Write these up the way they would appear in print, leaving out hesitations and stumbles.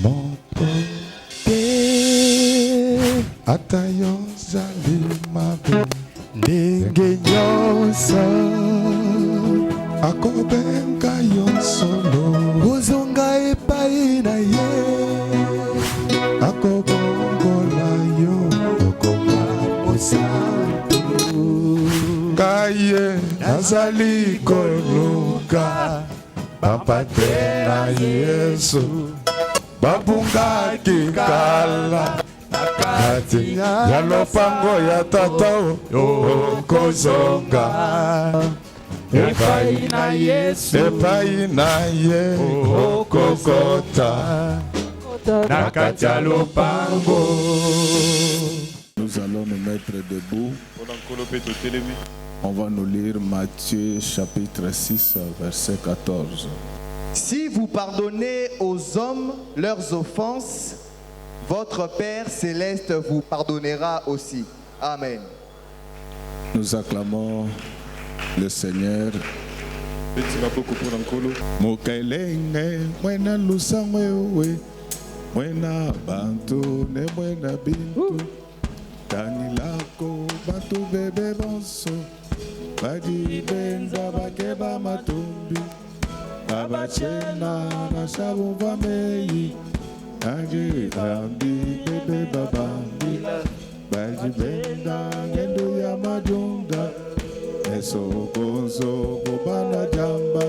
Mokote atayo zali mabe ndenge nyonso akobenga yo solo ozonga epai na ye akobongola yo okoma mosantu kaye nazali koluka papate na Yesu babungaki kala nakati ya lopango ya tata okozonga epai na Yesu epai na ye okokota nakati ya lopango. Nous allons nous mettre debout. On va nous lire Matthieu chapitre 6 verset 14. Si vous pardonnez aux hommes leurs offenses, votre Père céleste vous pardonnera aussi. Amen. Nous acclamons le Seigneur. Mokailenge mwena lusangwewe mwena bantu ne mwena bintu tani lako bantu bebe bonso badi benza bakeba matumbi abachena na shabu vameyi aji ambi bebe babambi badi benda ngendo ya majunda eso konzo bobana jamba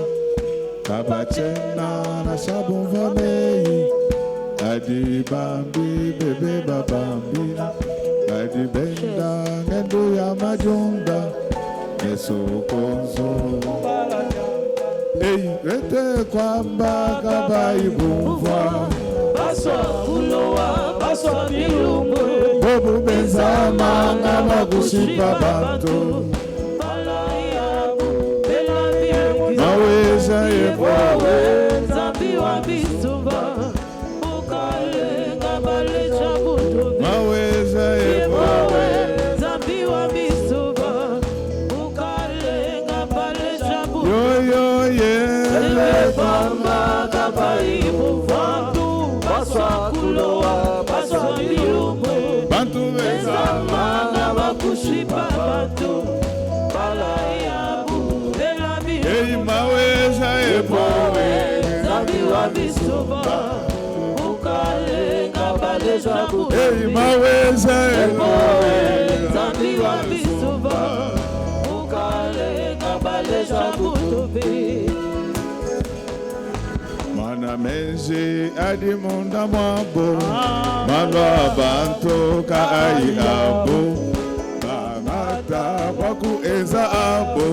abachena na shabu vameyi adi bambi bebe babambi badi benda ngendo ya majunda eso konzo. Ei, rete kwamba kabai bumva baswa kulowa baswa bilumbu bobu benzama ngama kushipa bantu malayabu belabie maweza yebawe zambi wa bisuba ukale ngabale chabutu maweza yebawe zambi wa bisuba ukale ngabale chabutu yo ye bamba kabaibu vantu baswa kulowa baswa bilumbu bantu benzama na bakushipa bantu balayabu belabi ei maweza yebawe zambi wa bisuba ukale ngabale chabutu ei maweza yebawe zambi wa bisuba ukale ngabale chabutu mana menzi adi munda mwabo malwa bantu ka ai abo bangata waku eza abo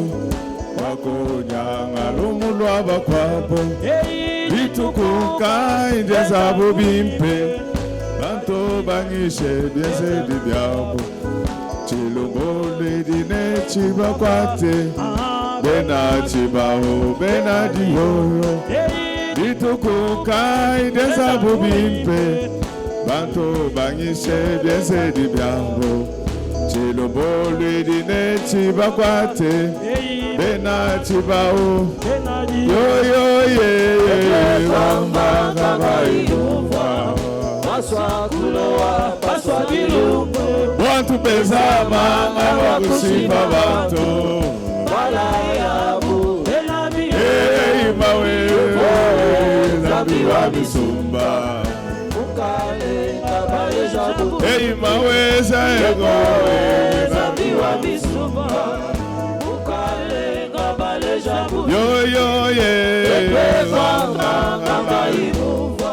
wako nyanga lumulwa bakwabo bitukuka inje zabo bimpe bantu bangishe byese dibyabo chilungole dine chibakwate bena chibaho bena diyoyo bitukuka ideza bubimpe bantu bangishe byese dibyabo chilobolu dine chibakwate bena chibaho yo ye bamba kabaibuva baswa kulowa baswa bilumbu bantu bezama ngabakushimba bantu balayabu belabi ei mawe zambi wa bisumba ukale ngabale chabutu ei mawe zaego zambi wa bisuba ukale ngabale chabutu yo ye bamba kabaibuva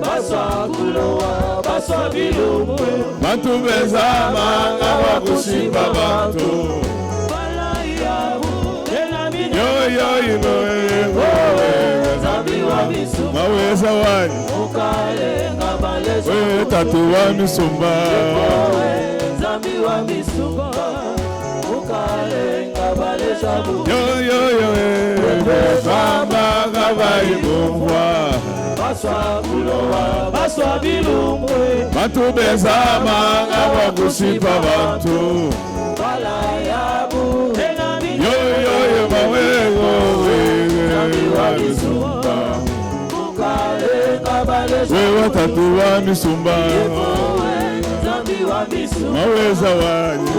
baswa kulowa baswa bilumbu bantu bezama ngabakushimba bantu balayabu belabi yo zambi wa bisuba mawe zawani ukale ngabale we chabutu tatu wa misumba zambi wa bisuba ukale ngabale chabutu yo bamba kabaibuva baswa kulowa baswa bilumbu bantu bezama ngabakushimba bantu balayabu belabi yo mawego zambi wa bisuba ukale ngabale wewe tatu wa misumba maweza wanye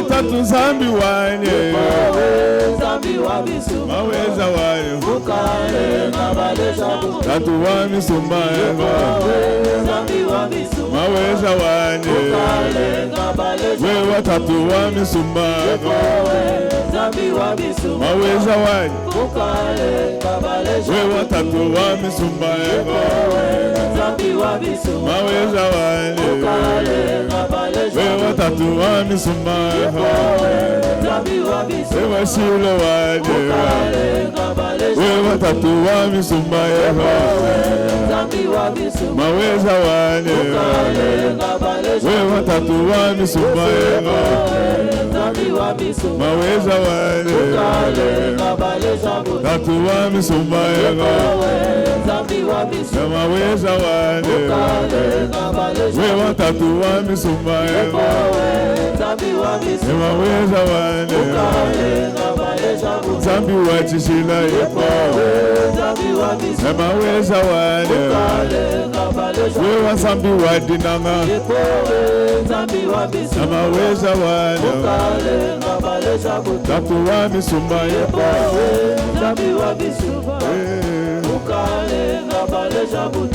tatu zambi wanye maweza wanye tatu wa misumba maweza wanye wewe tatu wa misumba maweza wanye wewe tatu wa misumba maweza wanye wewe tatu wa misumba wewe silo wanye wewe tatu wa misumba maweza wanye wewe tatu wa misumba maweza wanye tatu wa misumba maweza wanye wewe tatu wa misumba maweza wanye zambi wa chishila yepo maweza wanye wewe zambi wa dinanga maweza wanye tatu wa misumba yepo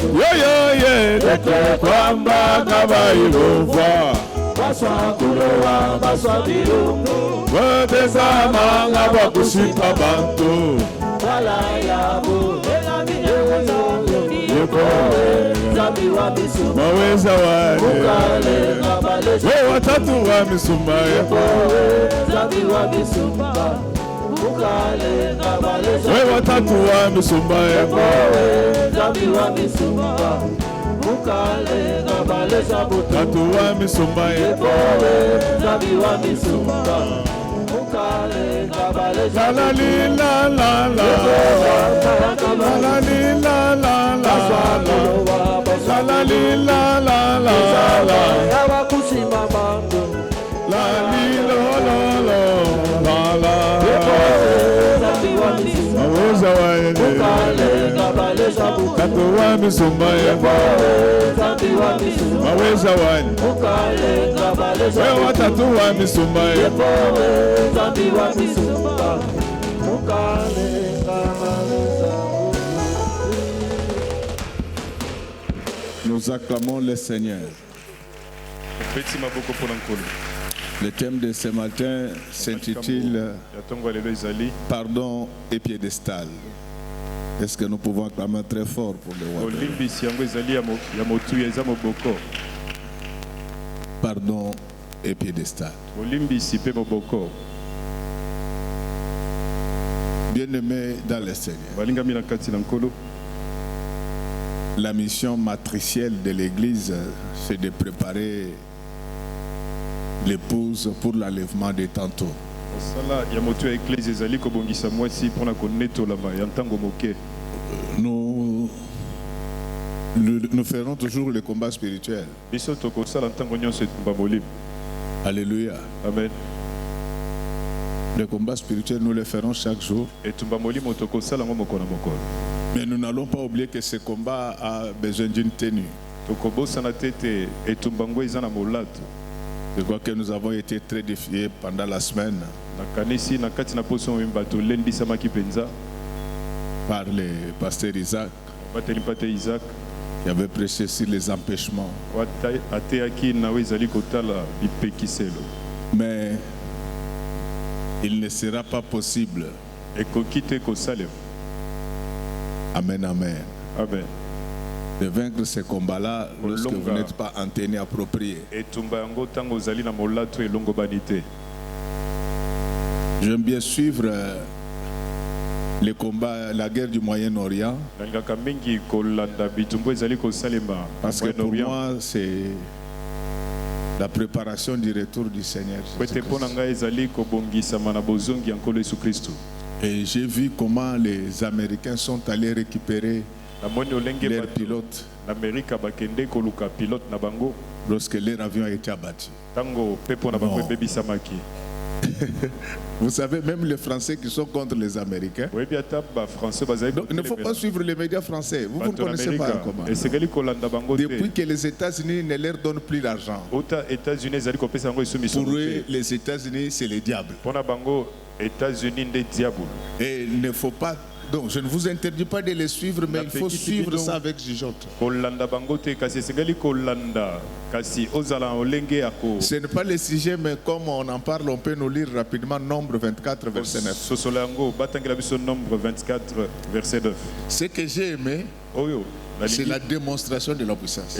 yoyoye tete kwamba kabayiluva baswa kulowa baswa bilungu wetezamanga bakusipa bantu wala yabu zambi wa misumba maweza wanye wewe tatu wa misumba zambi wa misumba wewe tatu wa misumba zambi wa misumba tatu wa misumba zambi wa misumba la la li la la la la la li la la la la la li la la la la la li lo lo lo la la maweza wanye tatu wa misumba maweza wanye wewe tatu wa misumba nous acclamons le Seigneur. Le thème de ce matin s'intitule Pardon et piédestal. Est-ce que nous pouvons acclamer très fort pour le roi? Pardon et piédestal. Bien-aimés dans le Seigneur, la mission matricielle de l'Église, c'est de préparer l'épouse pour l'enlèvement des tantôt. Nous ferons toujours le combat spirituel. Alléluia. Amen. Le combat spirituel, nous le ferons chaque jour. Mais nous n'allons pas oublier que ce combat a besoin d'une tenue. Je crois que nous avons été très défiés pendant la semaine par le pasteur Isaac qui avait prêché sur les empêchements. Mais il ne sera pas possible. Amen, amen. Amen. De vaincre ce combat-là lorsque vous n'êtes pas en tenue appropriée. J'aime bien suivre les combats, la guerre du Moyen-Orient. Parce que pour moi, c'est la préparation du retour du Seigneur Jésus-Christ. Et j'ai vu comment les Américains sont allés récupérer leurs pilotes lorsque leur avion a été abattu. Vous savez, même les Français qui sont contre les Américains. Donc, il ne faut pas suivre les médias français. Vous ne connaissez pas comment. Depuis que les États-Unis ne leur donnent plus d'argent. Pour eux, les États-Unis, c'est les diables. Et il ne faut pas. Donc, je ne vous interdis pas de les suivre, mais il faut suivre ça avec jugeote. Ce n'est pas le sujet, mais comme on en parle, on peut nous lire rapidement Nombre 24, verset 9. Ce que j'ai aimé, c'est la démonstration de la puissance.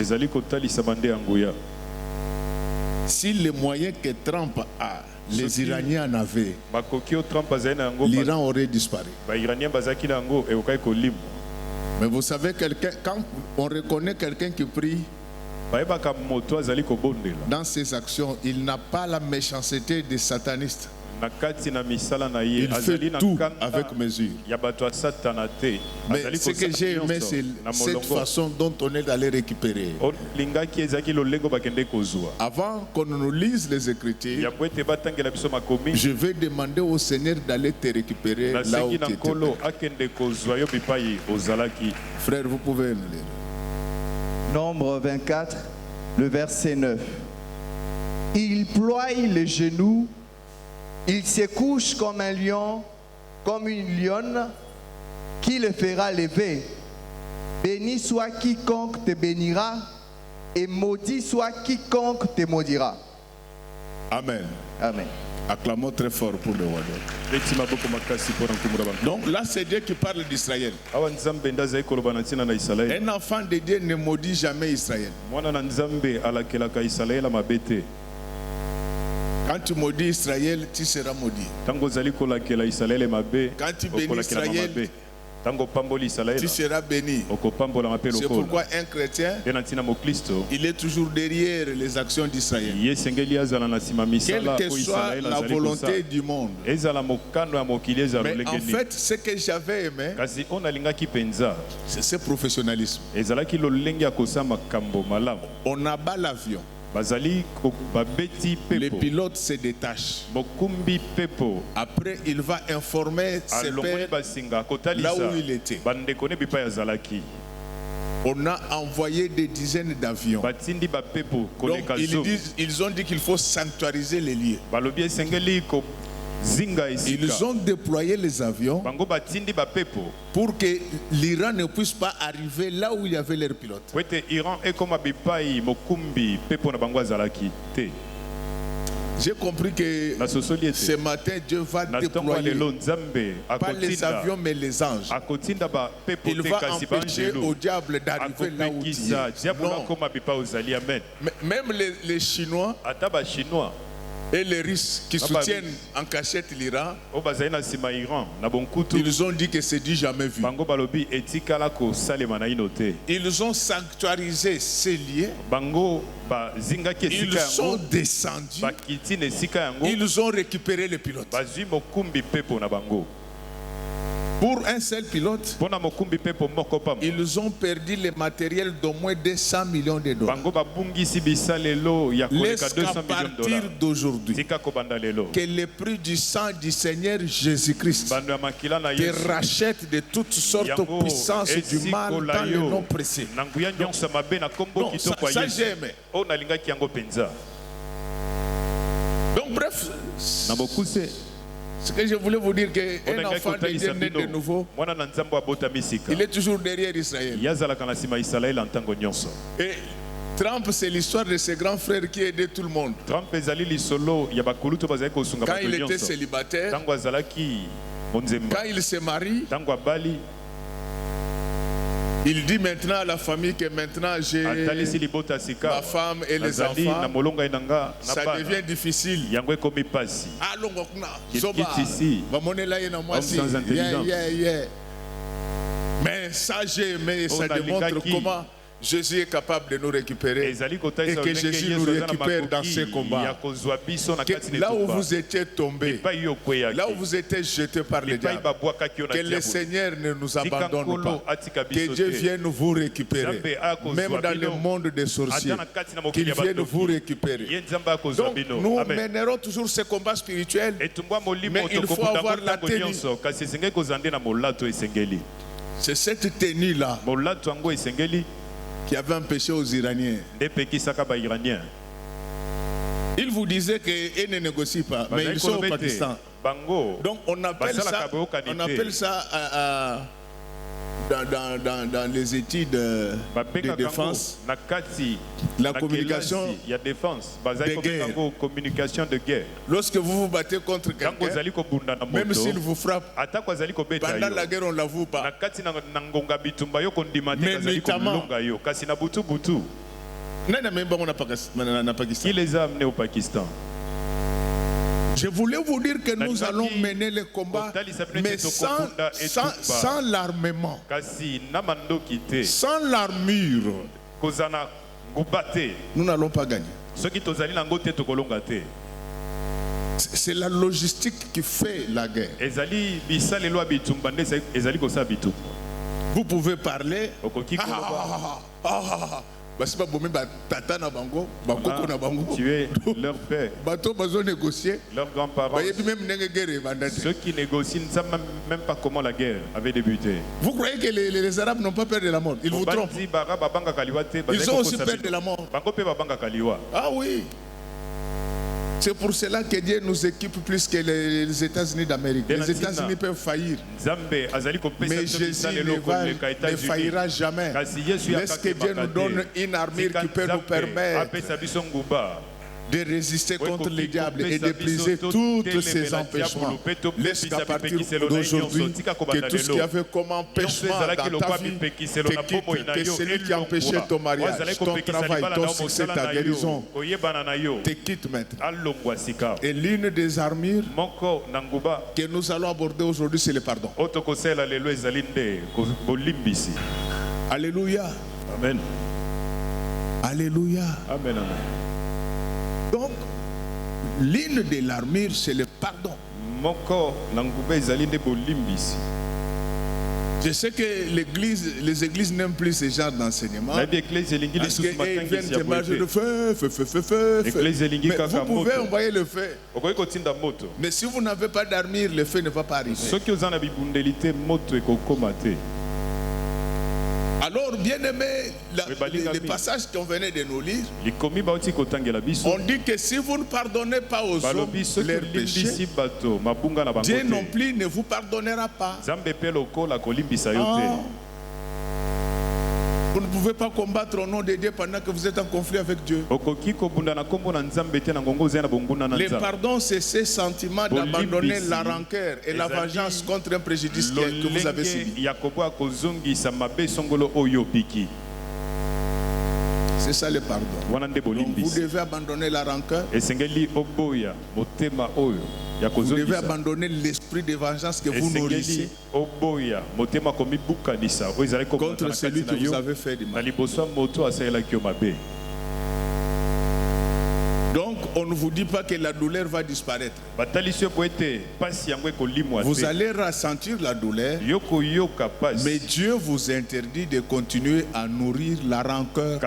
Si les moyens que Trump a, les Iraniens en avaient, l'Iran aurait disparu. Mais vous savez, quand on reconnaît quelqu'un qui prie, dans ses actions, il n'a pas la méchanceté des satanistes. Il fait tout avec mesure. Mais ce que j'ai aimé, c'est cette façon dont on est allé récupérer. Avant qu'on nous lise les Écritures, je vais demander au Seigneur d'aller te récupérer là où tu étais. Frère, vous pouvez nous lire. Nombre 24, le verset 9. Il ploie les genoux. Il se couche comme un lion, comme une lionne, qui le fera lever. Béni soit quiconque te bénira, et maudit soit quiconque te maudira. Amen. Amen. Acclamons très fort pour le roi. Donc là, c'est Dieu qui parle d'Israël. Un enfant de Dieu ne maudit jamais Israël. Quand tu maudis Israël, tu seras maudit. Quand tu bénis Israël, tu seras béni. C'est pourquoi un chrétien, il est toujours derrière les actions d'Israël. Quelle que soit la volonté du monde. Mais en fait, ce que j'avais aimé, c'est ce professionnalisme. On abat l'avion. Les pilotes se détachent. Après, il va informer ses pairs là où il était. On a envoyé des dizaines d'avions. Donc, ils ont dit qu'il faut sanctuariser les lieux. Ils ont déployé les avions pour que l'Iran ne puisse pas arriver là où il y avait leurs pilotes. J'ai compris que ce matin, Dieu va déployer pas les avions mais les anges. Il va empêcher au diable d'arriver là où il est. Même les Chinois et les Russes qui soutiennent en cachette l'Iran, ils ont dit que c'est du jamais vu. Ils ont sanctuarisé ces lieux. Ils sont descendus. Ils ont récupéré les pilotes. Pour un seul pilote, ils ont perdu le matériel d'au moins 200 millions de dollars. Laisse qu'à partir d'aujourd'hui, que le prix du sang du Seigneur Jésus-Christ te rachète de toutes sortes de puissances du mal dans le nom précis. Non, ça j'ai aimé. Donc bref, ce que je voulais vous dire, qu'un enfant de Dieu né de nouveau, il est toujours derrière Israël. Et Trump, c'est l'histoire de ses grands frères qui aidaient tout le monde. Quand il était célibataire, quand il se marie, il dit maintenant à la famille que maintenant j'ai ma femme et les enfants. Ça devient difficile. Mais ça j'ai aimé, ça démontre comment Jésus est capable de nous récupérer et que Jésus nous récupère dans ce combat. Là où vous étiez tombés, là où vous étiez jetés par le diable, que le Seigneur ne nous abandonne pas, que Dieu vienne vous récupérer, même dans le monde des sorciers, qu'il vienne vous récupérer. Donc nous mènerons toujours ce combat spirituel, mais il faut avoir la tenue. C'est cette tenue-là qui avait empêché aux Iraniens. Ils vous disaient qu'ils ne négocient pas, mais ils sont au Pakistan. Donc on appelle ça dans les études de défense, la communication de guerre. Lorsque vous vous battez contre quelqu'un, même s'il vous frappe, pendant la guerre on ne l'avoue pas. Mais notamment, qui les a amenés au Pakistan? Je voulais vous dire que nous allons mener le combat, mais sans l'armement, sans l'armure. Nous n'allons pas gagner. C'est la logistique qui fait la guerre. Vous pouvez parler. Tu es leur père. Leurs grands-parents. Ceux qui négocient ne savent même pas comment la guerre avait débuté. Vous croyez que les Arabes n'ont pas peur de la mort? Ils vous trompent. Ils ont aussi peur de la mort. Ah oui. C'est pour cela que Dieu nous équipe plus que les États-Unis d'Amérique. Les États-Unis peuvent faillir, mais Jésus ne faillira jamais. Laisse que Dieu nous donne une armure qui peut nous permettre de résister contre le diable et de briser tous ces empêchements. Laisse qu'à partir d'aujourd'hui, que tout ce qui avait comme empêchement dans ta vie te quitte, que celui qui empêchait ton mariage, ton travail, ton succès, ta guérison, te quitte maintenant. Et l'une des armures que nous allons aborder aujourd'hui, c'est le pardon. Alléluia. Amen. Alléluia. Amen. Amen. Donc, l'une de l'armure, c'est le pardon. Je sais que les églises n'aiment plus ce genre d'enseignement. Parce qu'ils viennent te marcher de feu. Mais vous pouvez envoyer le feu. Mais si vous n'avez pas d'armure, le feu ne va pas arriver. Alors, bien aimé, les passages qu'on venait de nous lire, on dit que si vous ne pardonnez pas aux hommes leurs péchés, Dieu non plus ne vous pardonnera pas. Vous ne pouvez pas combattre au nom de Dieu pendant que vous êtes en conflit avec Dieu. Le pardon, c'est ce sentiment d'abandonner la rancœur et la vengeance contre un préjudice que vous avez subi. C'est ça le pardon. Donc, vous devez abandonner la rancœur. Vous devez abandonner l'esprit de vengeance que vous nourrissez contre celui que vous avez fait du mal. Donc, on ne vous dit pas que la douleur va disparaître. Vous allez ressentir la douleur, mais Dieu vous interdit de continuer à nourrir la rancœur.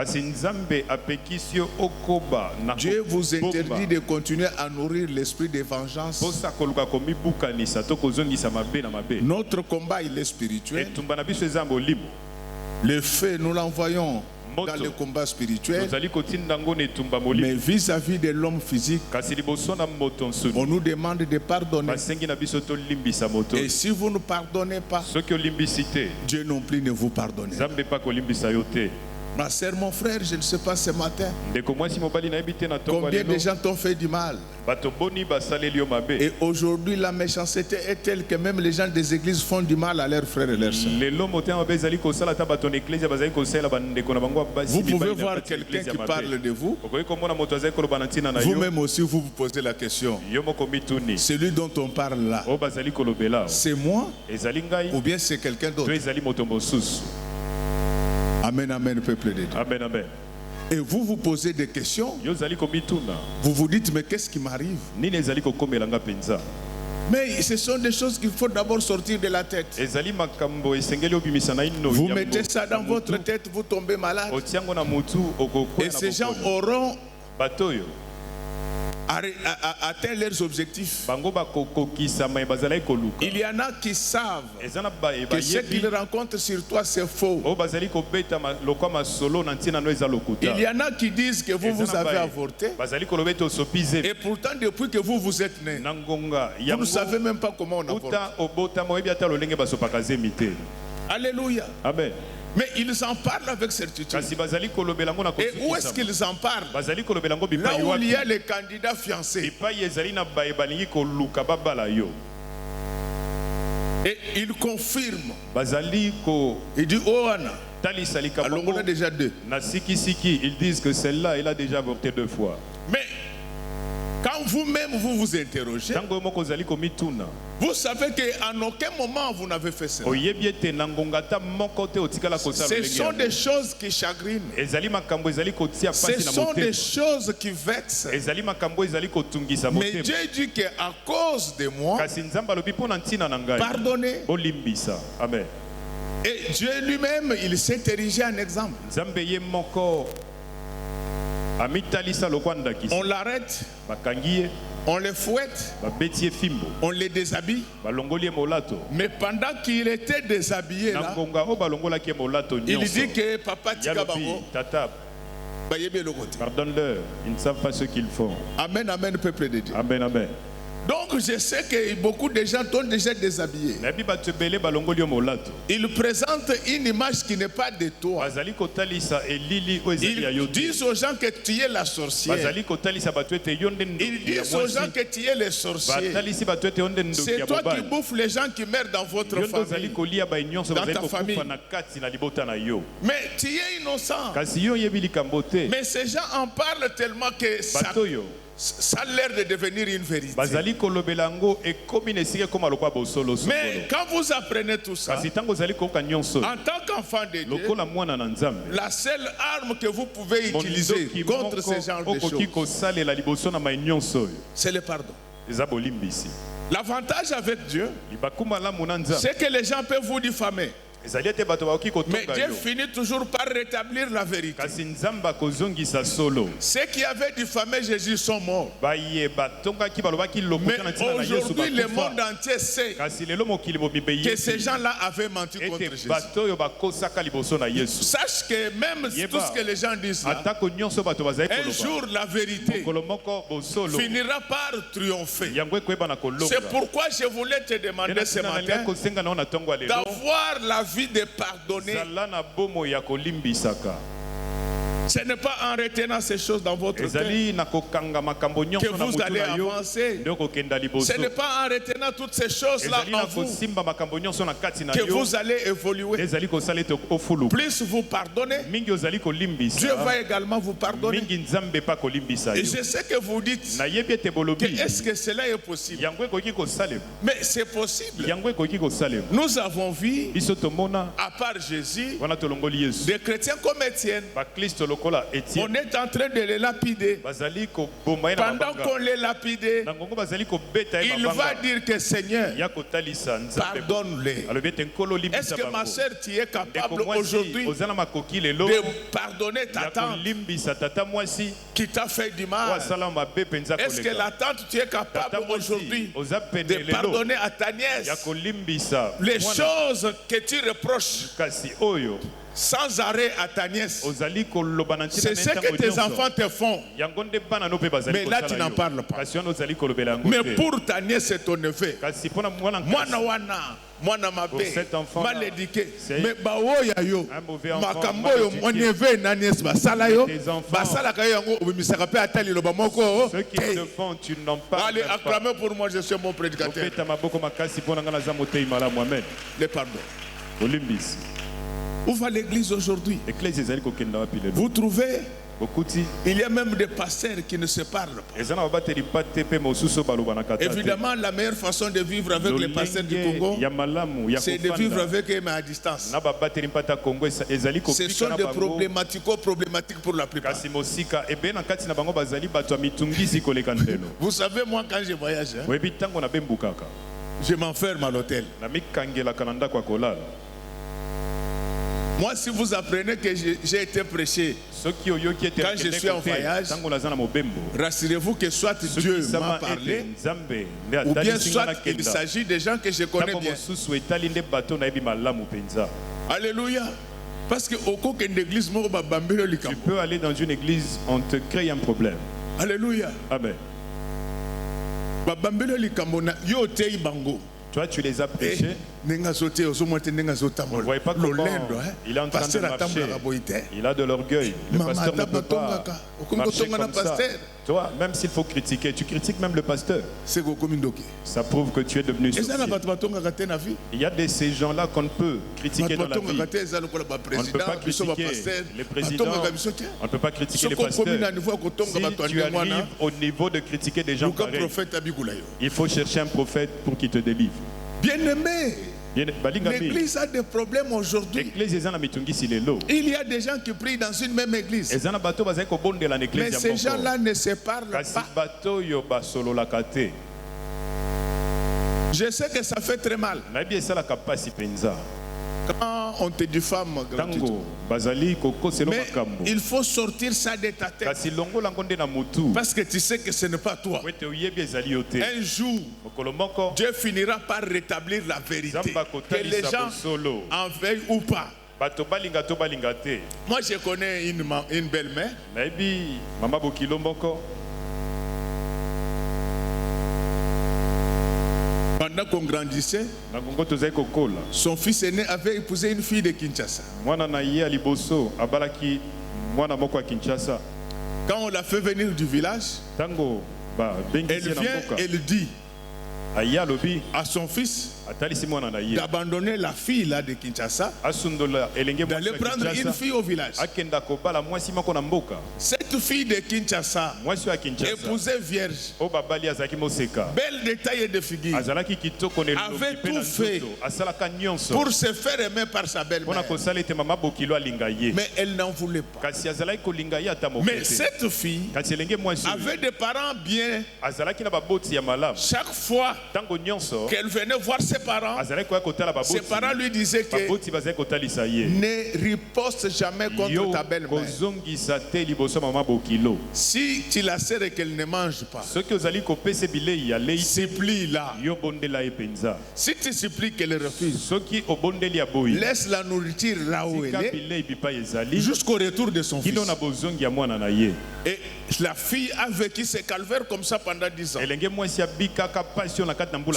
Dieu vous interdit de continuer à nourrir l'esprit de vengeance. Notre combat, il est spirituel. Le feu, nous l'envoyons dans le combat spirituel, mais vis-à-vis de l'homme physique, on nous demande de pardonner. Et si vous ne pardonnez pas, Dieu non plus ne vous pardonnera. Ma sœur, mon frère, je ne sais pas ce matin combien de gens t'ont fait du mal. Et aujourd'hui, la méchanceté est telle que même les gens des églises font du mal à leurs frères et leurs sœurs. Vous pouvez voir quelqu'un qui parle de vous. Vous-même aussi, vous vous posez la question. Celui dont on parle là, c'est moi ou bien c'est quelqu'un d'autre? Amen, amen, peuple de Dieu. Amen, amen. Et vous vous posez des questions. Vous vous dites, mais qu'est-ce qui m'arrive? Mais ce sont des choses qu'il faut d'abord sortir de la tête. Vous mettez ça dans votre tête, vous tombez malade. Et ces gens auront atteint leurs objectifs. Il y en a qui savent que ce qu'ils rencontrent sur toi c'est faux. Il y en a qui disent que vous avez avorté. Et pourtant depuis que vous êtes né, vous ne savez même pas comment on avorte. Alléluia. Amen. Mais ils en parlent avec certitude. Et où est-ce qu'ils en parlent? Là où il y a les candidats fiancés. Et ils confirment. Il dit, oh Anna. Alors on a déjà deux. Ils disent que celle-là, elle a déjà avorté 2 fois. Mais quand vous-même vous vous interrogez, vous savez qu'en aucun moment vous n'avez fait cela. Ce sont des choses qui chagrinent. Ce sont des choses qui vexent. Mais Dieu dit qu'à cause de moi, pardonnez. Amen. Et Dieu lui-même, il s'est érigé en exemple. On l'arrête, on le fouette, on le déshabille. Mais pendant qu'il était déshabillé là, il dit que papa Tikabango, pardonne-leur, ils ne savent pas ce qu'ils font. Amen, amen, peuple de Dieu. Amen, amen. Donc je sais que beaucoup de gens sont déjà déshabillés. Ils présentent une image qui n'est pas de toi. Ils disent aux gens que tu es la sorcière. Ils disent aux gens que tu es le sorcier. C'est toi qui bouffes les gens qui meurent dans votre famille, dans ta famille. Mais tu es innocent. Mais ces gens en parlent tellement que ça a l'air de devenir une vérité. Mais quand vous apprenez tout ça, en tant qu'enfant de Dieu, la seule arme que vous pouvez utiliser contre ce genre de choses, c'est le pardon. L'avantage avec Dieu, c'est que les gens peuvent vous diffamer. Mais Dieu finit toujours par rétablir la vérité. Ceux qui avaient diffamé Jésus sont morts. Mais aujourd'hui, le monde entier sait que ces gens-là avaient menti contre Jésus. Sache que même tout ce que les gens disent là, un jour la vérité finira par triompher. C'est pourquoi je voulais te demander ce matin d'avoir la vie de pardonner. Ce n'est pas en retenant ces choses dans votre cœur que vous allez avancer. Ce n'est pas en retenant toutes ces choses-là en vous que vous allez évoluer. Plus vous pardonnez, Dieu va également vous pardonner. Et je sais que vous dites que est-ce que cela est possible? Mais c'est possible. Nous avons vu, à part Jésus, des chrétiens comme Étienne. On est en train de les lapider. Pendant qu'on les lapide, il va dire que Seigneur, pardonne-les. Est-ce que ma soeur, tu es capable aujourd'hui de pardonner ta tante qui t'a fait du mal? Est-ce que la tante, tu es capable aujourd'hui de pardonner à ta nièce les choses que tu reproches sans arrêt à ta nièce? C'est ce que tes enfants te font. Mais là tu n'en parles pas. Mais pour ta nièce et ton neveu, mwana mabe, mal éduqué, mais baoya yo, makambo yo, mon neveu na nièce basala yo, basala ka yango obimisaka pe atali loba moko. Ce qui te font, tu n'en parles pas. Allez, acclamez pour moi, je suis mon prédicateur. Le pardon. Où va l'église aujourd'hui? Vous trouvez? Il y a même des pasteurs qui ne se parlent pas. Évidemment, la meilleure façon de vivre avec les pasteurs du Congo, c'est de vivre avec eux mais à distance. Ce sont des problématiques pour la plupart. Vous savez, moi quand je voyage, je m'enferme à l'hôtel. Moi, si vous apprenez que j'ai été prêché quand je suis en voyage, rassurez-vous que soit Dieu m'a parlé, ou bien soit il s'agit des gens que je connais bien. Alléluia. Parce que tu peux aller dans une église, on te crée un problème. Alléluia. Amen. Toi, tu les as prêchés. Vous ne voyez pas comment il est en train de marcher. Il a de l'orgueil. Le pasteur ne peut pas marcher comme ça. Toi, même s'il faut critiquer, tu critiques même le pasteur. Ça prouve que tu es devenu sorcier. Il y a de ces gens-là qu'on ne peut critiquer dans la vie. On ne peut pas critiquer les présidents. On ne peut pas critiquer les pasteurs. Si tu arrives au niveau de critiquer des gens pareils, il faut chercher un prophète pour qu'il te délivre. Bien-aimé, l'église a des problèmes aujourd'hui. Il y a des gens qui prient dans une même église. Mais ces gens-là ne se parlent pas. Je sais que ça fait très mal. Quand on te diffame gratuitement. Mais il faut sortir ça de ta tête. Parce que tu sais que ce n'est pas toi. Un jour, Dieu finira par rétablir la vérité. Que les gens en veillent ou pas. Moi, je connais une belle-mère. Pendant qu'on grandissait, son fils aîné avait épousé une fille de Kinshasa. Quand on l'a fait venir du village, elle vient, elle dit à son fils d'abandonner la fille là de Kinshasa, d'aller prendre une fille au village. Cette fille de Kinshasa, épousée vierge, belle de taille et de figure, avait tout fait pour se faire aimer par sa belle-mère. Mais elle n'en voulait pas. Mais cette fille avait des parents bien. Chaque fois qu'elle venait voir ses parents lui disaient que ne riposte jamais contre ta belle-mère. Si tu la sers et qu'elle ne mange pas, supplie-la. Si tu supplies qu'elle refuse, laisse la nourriture là où elle est jusqu'au retour de son fils. Et la fille a vécu ce calvaire comme ça pendant 10 ans.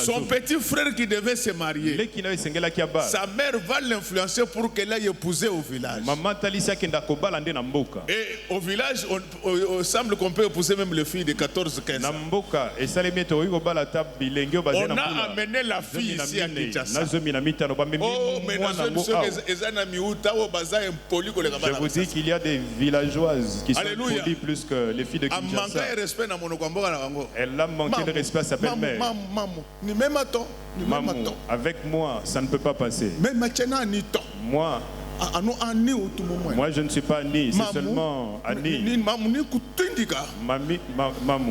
Son petit frère qui devait se marier, sa mère va l'influencer pour qu'elle aille épouser au village. Et au village, on semble qu'on peut épouser même les filles de 14-15 ans. On a amené la fille ici à Kinshasa. Oh, mais je vous dis qu'il y a des villageoises qui sont polies plus que les filles de Kinshasa. Elle a manqué de respect à sa belle-mère. Maman, avec moi, ça ne peut pas passer. Moi, je ne suis pas Annie, c'est seulement Annie. Maman,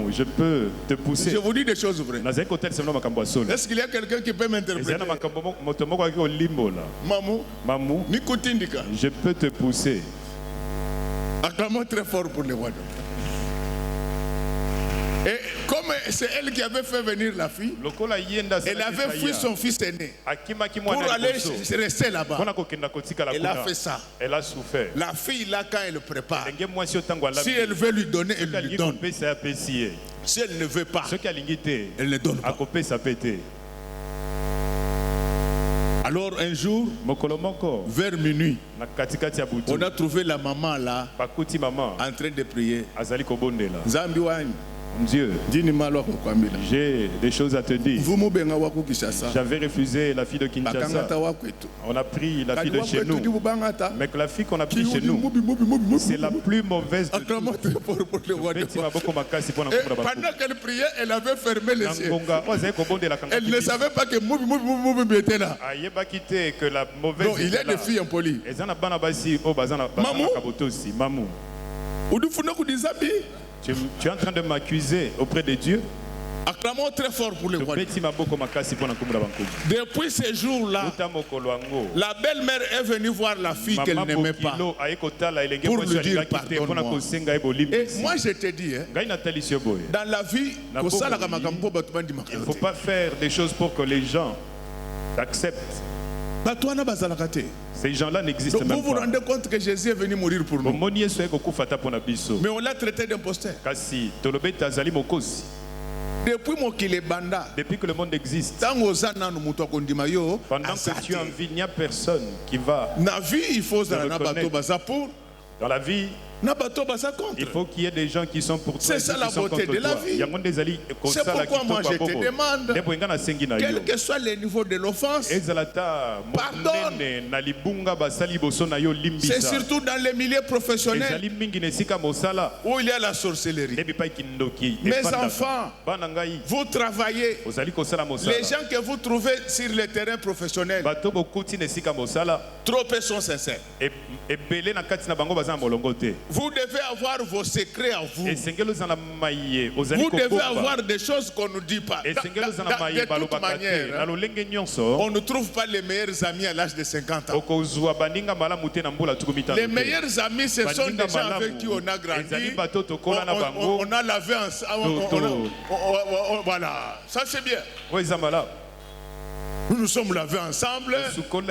je peux te pousser. Je vous dis des choses vraies. Est-ce qu'il y a quelqu'un qui peut m'interpréter? Maman, je peux te pousser. Acclamons très fort pour les rois. Et comme c'est elle qui avait fait venir la fille, elle avait fui son fils aîné pour aller rester là-bas. Elle a fait ça. Elle a souffert. La fille là, quand elle prépare, si elle veut lui donner, elle lui donne. Si elle ne veut pas, elle ne donne pas. Alors un jour, vers minuit, on a trouvé la maman là, en train de prier. Dieu, j'ai des choses à te dire. J'avais refusé la fille de Kinshasa. On a pris la fille de chez nous. Mais que la fille qu'on a pris chez nous, c'est la plus mauvaise de toutes. Pendant qu'elle priait, elle avait fermé les yeux. Elle ne savait pas que Moubi était là. Que la mauvaise. Non, il y a des filles impolies. Mamou. Tu es en train de m'accuser auprès de Dieu. Acclamons très fort pour le roi. Depuis ces jours-là, la belle-mère est venue voir la fille qu'elle n'aimait pas pour lui dire pardonne-moi. Et moi je te dis, dans la vie, il ne faut pas faire des choses pour que les gens t'acceptent. Ces gens-là n'existent même pas. Vous vous rendez compte que Jésus est venu mourir pour nous. Mais on l'a traité d'imposteur. Depuis que le monde existe, pendant que tu es en vie, il n'y a personne qui va te reconnaître. Dans la vie, il faut qu'il y ait des gens qui sont pour toi. C'est ça la beauté de la vie. C'est pourquoi moi je te demande, quel que soit le niveau de l'offense, pardonne. C'est surtout dans les milieux professionnels où il y a la sorcellerie. Mes enfants, vous travaillez. Les gens que vous trouvez sur le terrain professionnel, trop peu sont sincères. Vous devez avoir vos secrets à vous. Vous devez avoir des choses qu'on ne dit pas. De toute manière, on ne trouve pas les meilleurs amis à l'âge de 50 ans. Les meilleurs amis, ce sont des gens avec qui on a grandi. On a lavé ensemble. Voilà, ça c'est bien. Nous nous sommes lavés ensemble quand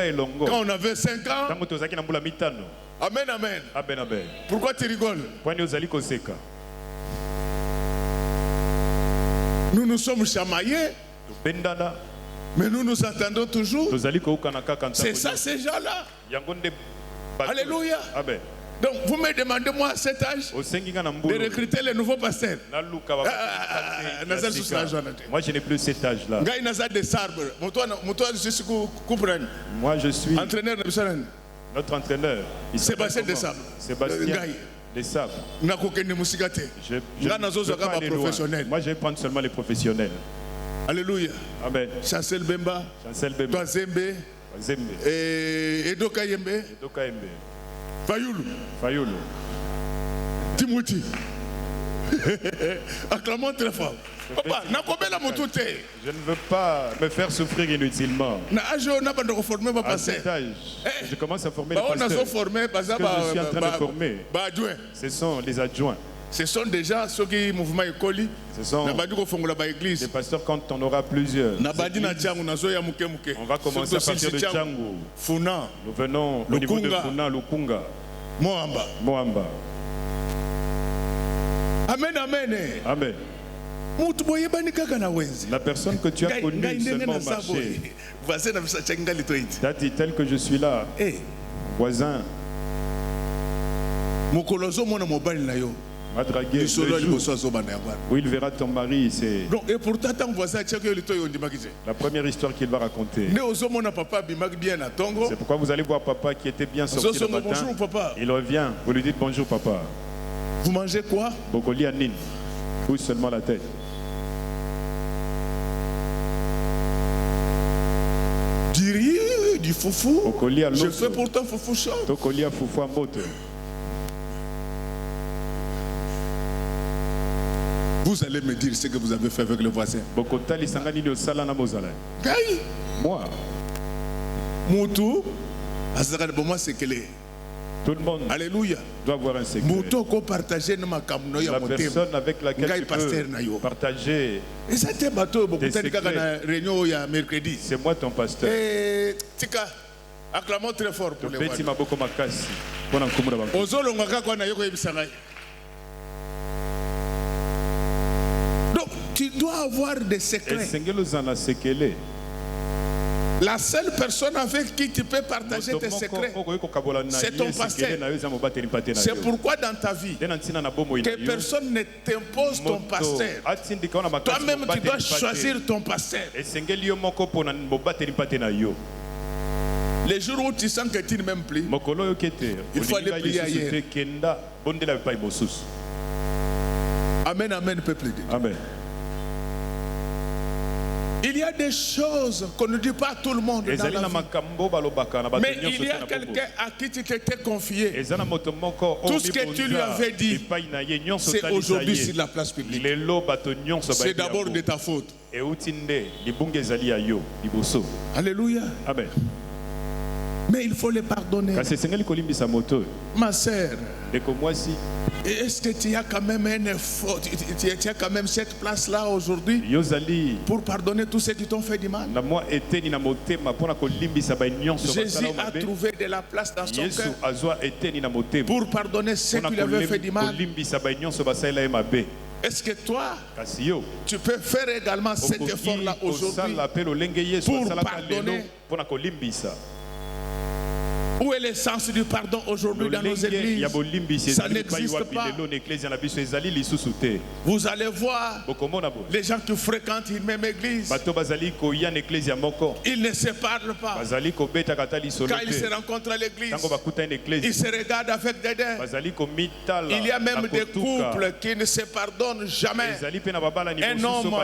on avait 5 ans. Amen, amen. Amen, amen. Pourquoi tu rigoles? Nous nous sommes chamaillés, mais nous nous entendons toujours. C'est ça ces gens-là. Alléluia. Amen. Donc vous me demandez moi à cet âge de recruter les nouveaux pasteurs. Moi je n'ai plus cet âge-là. Moi je suis entraîneur. Notre entraîneur, Sébastien Desabre. Sébastien Desabre. Je moi je vais prendre seulement les professionnels. Alléluia. Amen. Chancel Bemba. Toi Zembe. Et Edo Kayembe. Fayoulou. Timothy. Acclamons très fort. Papa, je ne veux pas me faire souffrir inutilement. À cet âge, je commence à former les pasteurs. Ce que je suis en train de former, ce sont les adjoints. Ce sont déjà ceux qui mouvement écoli. Ce sont des pasteurs quand on aura plusieurs. On va commencer à partir de Tchangou. Nous venons au niveau de Funa, Lukunga, Moamba. Amen, amen. Amen. La personne que tu as connue seulement marcher. Tel que je suis là, voisin, m'a dragué le jour où il verra ton mari. C'est la première histoire qu'il va raconter. C'est pourquoi vous allez voir papa qui était bien sorti le matin. Il revient, vous lui dites bonjour papa. Vous mangez quoi? Bokoli anine. Pousse seulement la tête. Du riz, du foufou. Je fais pourtant foufou chaud. Tokoli a foufou en botte. Vous allez me dire ce que vous avez fait avec le voisin. Bokotali sangani de salana mozala. Moi. Moutou. Azara de moi c'est que les. Tout le monde Alléluia. Doit avoir un secret. La personne avec laquelle tu peux partager tes secrets, c'est moi ton pasteur. Acclamons très fort pour les voix. Donc tu dois avoir des secrets. La seule personne avec qui tu peux partager tes secrets, c'est ton pasteur. C'est pourquoi dans ta vie, que personne ne t'impose ton pasteur. Toi-même, tu dois choisir ton pasteur. Les jours où tu sens que tu ne m'aimes plus, il faut aller prier ailleurs. Amen, amen, peuple de Dieu. Amen. Il y a des choses qu'on ne dit pas à tout le monde dans la vie. Mais il y a quelqu'un à qui tu t'étais confié. Tout ce que tu lui avais dit, c'est aujourd'hui sur la place publique. C'est d'abord de ta faute. Alléluia. Amen. Mais il faut les pardonner. Ma sœur, est-ce que tu as quand même un effort, tu as quand même cette place-là aujourd'hui pour pardonner tous ceux qui t'ont fait du mal? Jésus a trouvé de la place dans son cœur pour pardonner ceux qui lui avaient fait du mal. Est-ce que toi, tu peux faire également cet effort-là aujourd'hui pour pardonner? Où est l'essence du pardon aujourd'hui dans nos églises? Ça n'existe pas. Vous allez voir les gens qui fréquentent une même église. Ils ne se parlent pas. Quand ils se rencontrent à l'église, ils se regardent avec dédain. Il y a même des couples qui ne se pardonnent jamais. Un homme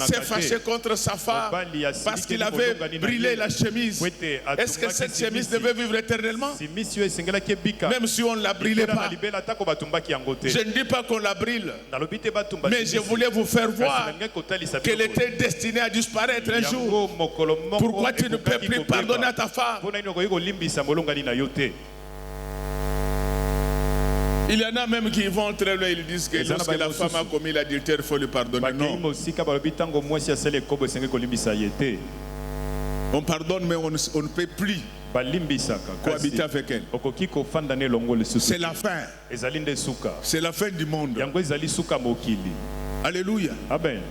s'est fâché contre sa femme parce qu'il avait brûlé la chemise. Est-ce que cette chemise devait vivre éternellement? Même si on ne la brûlait pas. Je ne dis pas qu'on la brûle, mais je voulais vous faire voir qu'elle était destinée à disparaître un jour. Pourquoi tu ne peux plus pardonner à ta femme? Il y en a même qui vont très loin, ils disent que lorsque la femme a commis l'adultère, il faut lui pardonner. Non. On pardonne, mais on ne peut plus cohabiter avec elle. C'est la fin. C'est la fin du monde. Alléluia. Amen.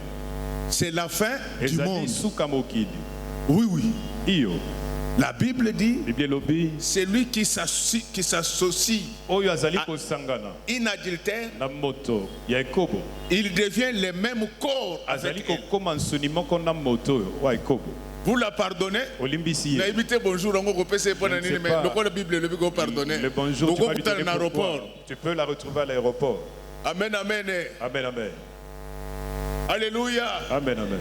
C'est la fin du monde. Oui, oui. La Bible dit, celui qui s'associe à une adultère, il devient le même corps avec elle. Vous la pardonnez? Bonjour, le bonjour, tu peux la retrouver à l'aéroport. Amen, amen. Amen, amen. Alléluia. Amen, amen.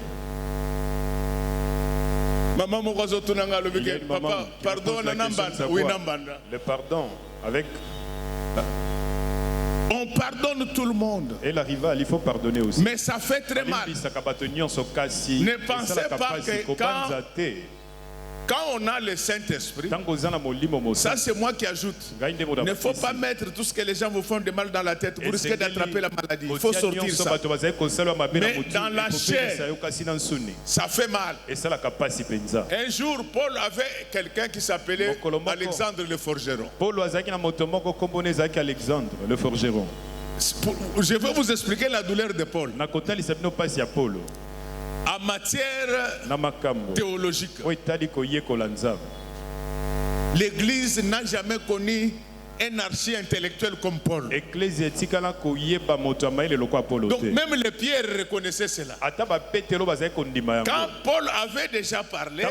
Maman, papa, pardon, le pardon avec. On pardonne tout le monde. Et la rivale, il faut pardonner aussi. Mais ça fait très mal. Ne pensez pas que quand on a le Saint-Esprit, ça c'est moi qui ajoute. Il ne faut pas mettre tout ce que les gens vous font de mal dans la tête. Vous risquez d'attraper la maladie. Il faut sortir ça. Mais dans la chair, ça fait mal. Un jour, Paul avait quelqu'un qui s'appelait Alexandre le Forgeron. Je vais vous expliquer la douleur de Paul. En matière théologique, l'Église n'a jamais connu un archi-intellectuel comme Paul. Donc même les pierres reconnaissaient cela. Quand Paul avait déjà parlé,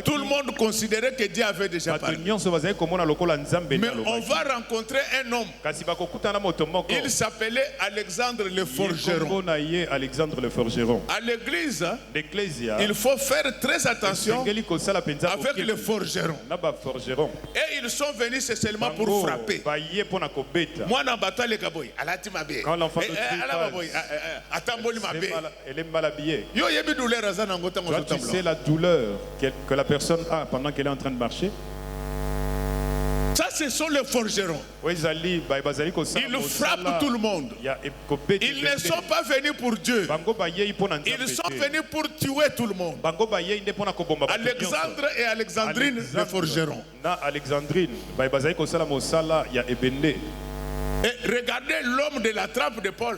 tout le monde considérait que Dieu avait déjà parlé. Mais on va rencontrer un homme. Il s'appelait Alexandre le Forgeron. À l'église, il faut faire très attention avec le forgeron. Et ils sont venus seulement pour frapper. Moi, dans bataille, quand l'enfant elle est mal habillée. Toi, tu sais la douleur que la personne a pendant qu'elle est en train de marcher. Ça, ce sont les forgerons. Ils frappent tout le monde. Ils ne sont pas venus pour Dieu. Ils sont venus pour tuer tout le monde. Alexandre et Alexandrine, les forgerons. Et regardez l'homme de la trappe de Paul.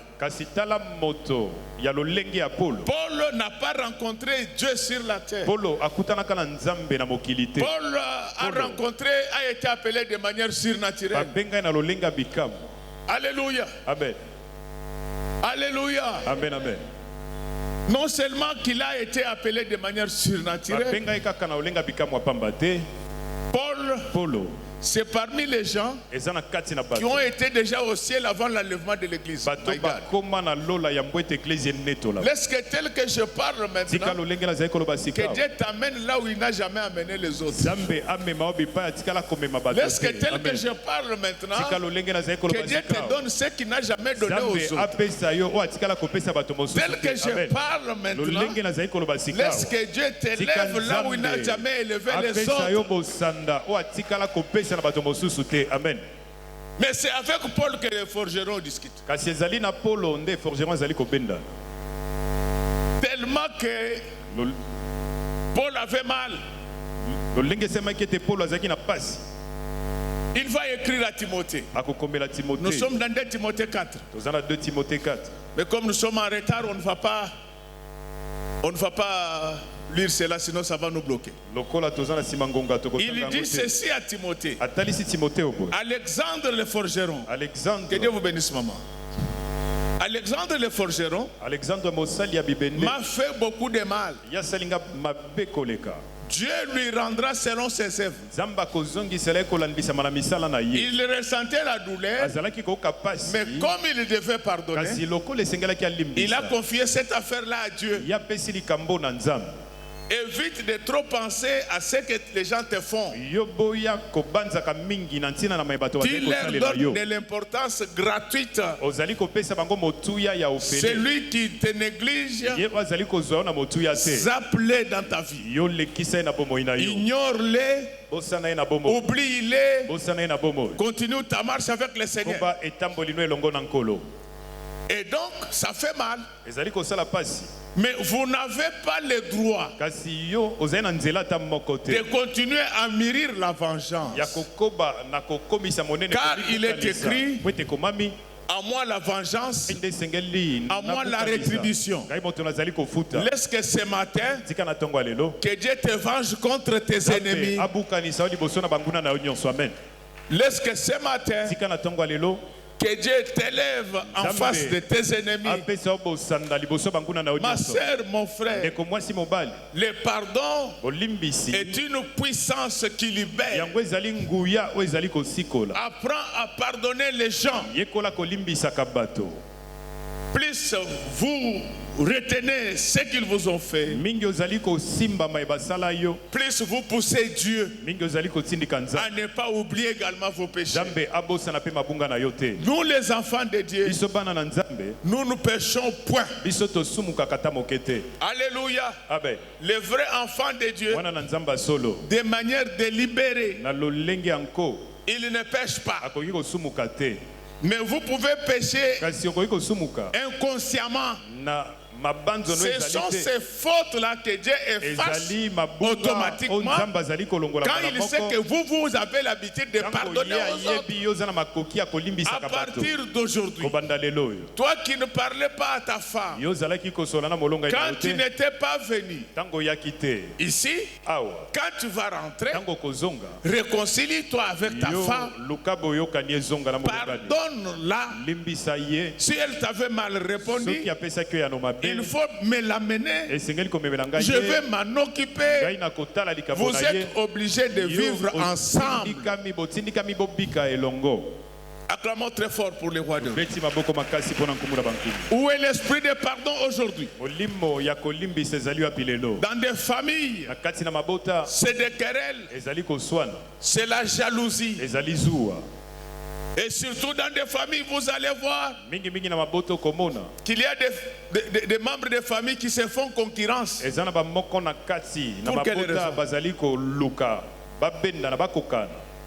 Paul n'a pas rencontré Dieu sur la terre. Paul a rencontré, a été appelé de manière surnaturelle. Alléluia. Amen. Alléluia. Amen, amen. Non seulement qu'il a été appelé de manière surnaturelle, Paul, c'est parmi les gens qui ont été déjà au ciel avant l'enlèvement de l'église. Laisse que tel que je parle maintenant, que Dieu t'amène là où il n'a jamais amené les autres. Laisse que tel que je parle maintenant, que Dieu te donne ce qu'il n'a jamais donné aux autres. Tel que je parle maintenant, laisse que Dieu t'élève là où il n'a jamais élevé les autres. Amen. Mais c'est avec Paul que les forgerons discutent. Tellement que Paul avait mal. Il va écrire à Timothée. Nous sommes dans 2 Timothée 4. Mais comme nous sommes en retard, on ne va pas lire cela, sinon ça va nous bloquer. Il dit ceci à Timothée. Alexandre le forgeron. Que Dieu vous bénisse, maman. Alexandre le forgeron m'a fait beaucoup de mal. Dieu lui rendra selon ses œuvres. Il ressentait la douleur, mais comme il devait pardonner, il a confié cette affaire-là à Dieu. Évite de trop penser à ce que les gens te font. Tu leur donnes de l'importance gratuite. Celui qui te néglige, zappe-le dans ta vie. Ignore-les, oublie-les, continue ta marche avec le Seigneur. Et donc, ça fait mal. Mais vous n'avez pas le droit de continuer à mûrir la vengeance. Car il est écrit, à moi la vengeance, à moi la rétribution. Laisse que ce matin, que Dieu te venge contre tes ennemis. Laisse que ce matin, que Dieu t'élève en face de tes ennemis. Ma sœur, mon frère, le pardon est une puissance qui libère. Apprends à pardonner les gens. Plus vous retenez ce qu'ils vous ont fait, plus vous poussez Dieu à ne pas oublier également vos péchés. Nous les enfants de Dieu, nous ne péchons point. Alléluia. Les vrais enfants de Dieu, de manière délibérée, ils ne pêchent pas. Mais vous pouvez pécher inconsciemment. Ce sont ces fautes-là que Dieu efface automatiquement quand il sait que vous avez l'habitude de pardonner aux autres. À partir d'aujourd'hui, toi qui ne parlais pas à ta femme, quand tu n'étais pas venu ici, quand tu vas rentrer, réconcilie-toi avec ta femme, pardonne-la. Si elle t'avait mal répondu, il faut me l'amener. Je vais m'en occuper. Vous êtes obligés de vivre ensemble. Acclamons très fort pour le roi de Dieu. Où est l'esprit de pardon aujourd'hui? Dans des familles, c'est des querelles, c'est la jalousie. Et surtout dans des familles, vous allez voir qu'il y a des membres de famille qui se font concurrence. Pour quelle raison?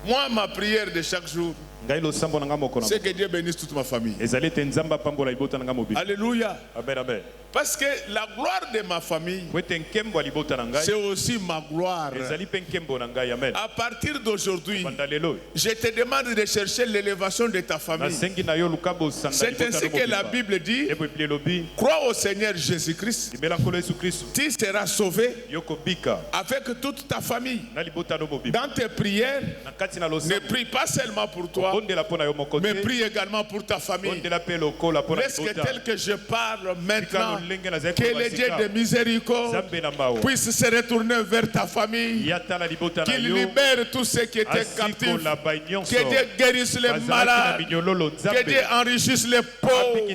Moi, ma prière de chaque jour, C'est que Dieu bénisse toute ma famille. Alléluia. Amen, amen. Parce que la gloire de ma famille, c'est aussi ma gloire. À partir d'aujourd'hui, je te demande de chercher l'élévation de ta famille. C'est ainsi que la Bible dit, crois au Seigneur Jésus-Christ, tu seras sauvé avec toute ta famille. Dans tes prières, ne prie pas seulement pour toi, mais prie également pour ta famille. Laisse que tel que je parle maintenant, que le Dieu de miséricorde puisse se retourner vers ta famille, qu'il libère tous ceux qui étaient captifs, que Dieu guérisse les malades, que Dieu enrichisse les pauvres.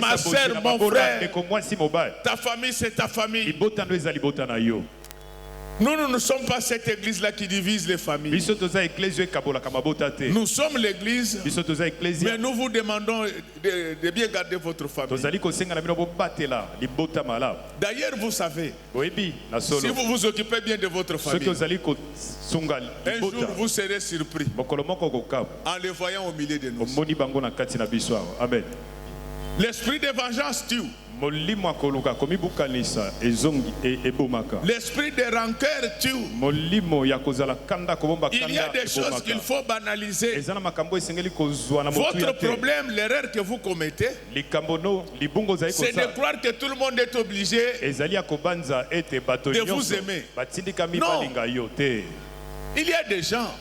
Ma soeur, mon frère, ta famille c'est ta famille. Nous ne sommes pas cette église-là qui divise les familles. Nous sommes l'église, mais nous vous demandons de bien garder votre famille. D'ailleurs, vous savez, si vous vous occupez bien de votre famille, un jour vous serez surpris en les voyant au milieu de nous. L'esprit de vengeance tue. L'esprit de rancœur tue. Il y a des choses qu'il faut banaliser. Votre problème, l'erreur que vous commettez, c'est de croire que tout le monde est obligé de vous aimer. Non. Il y a des gens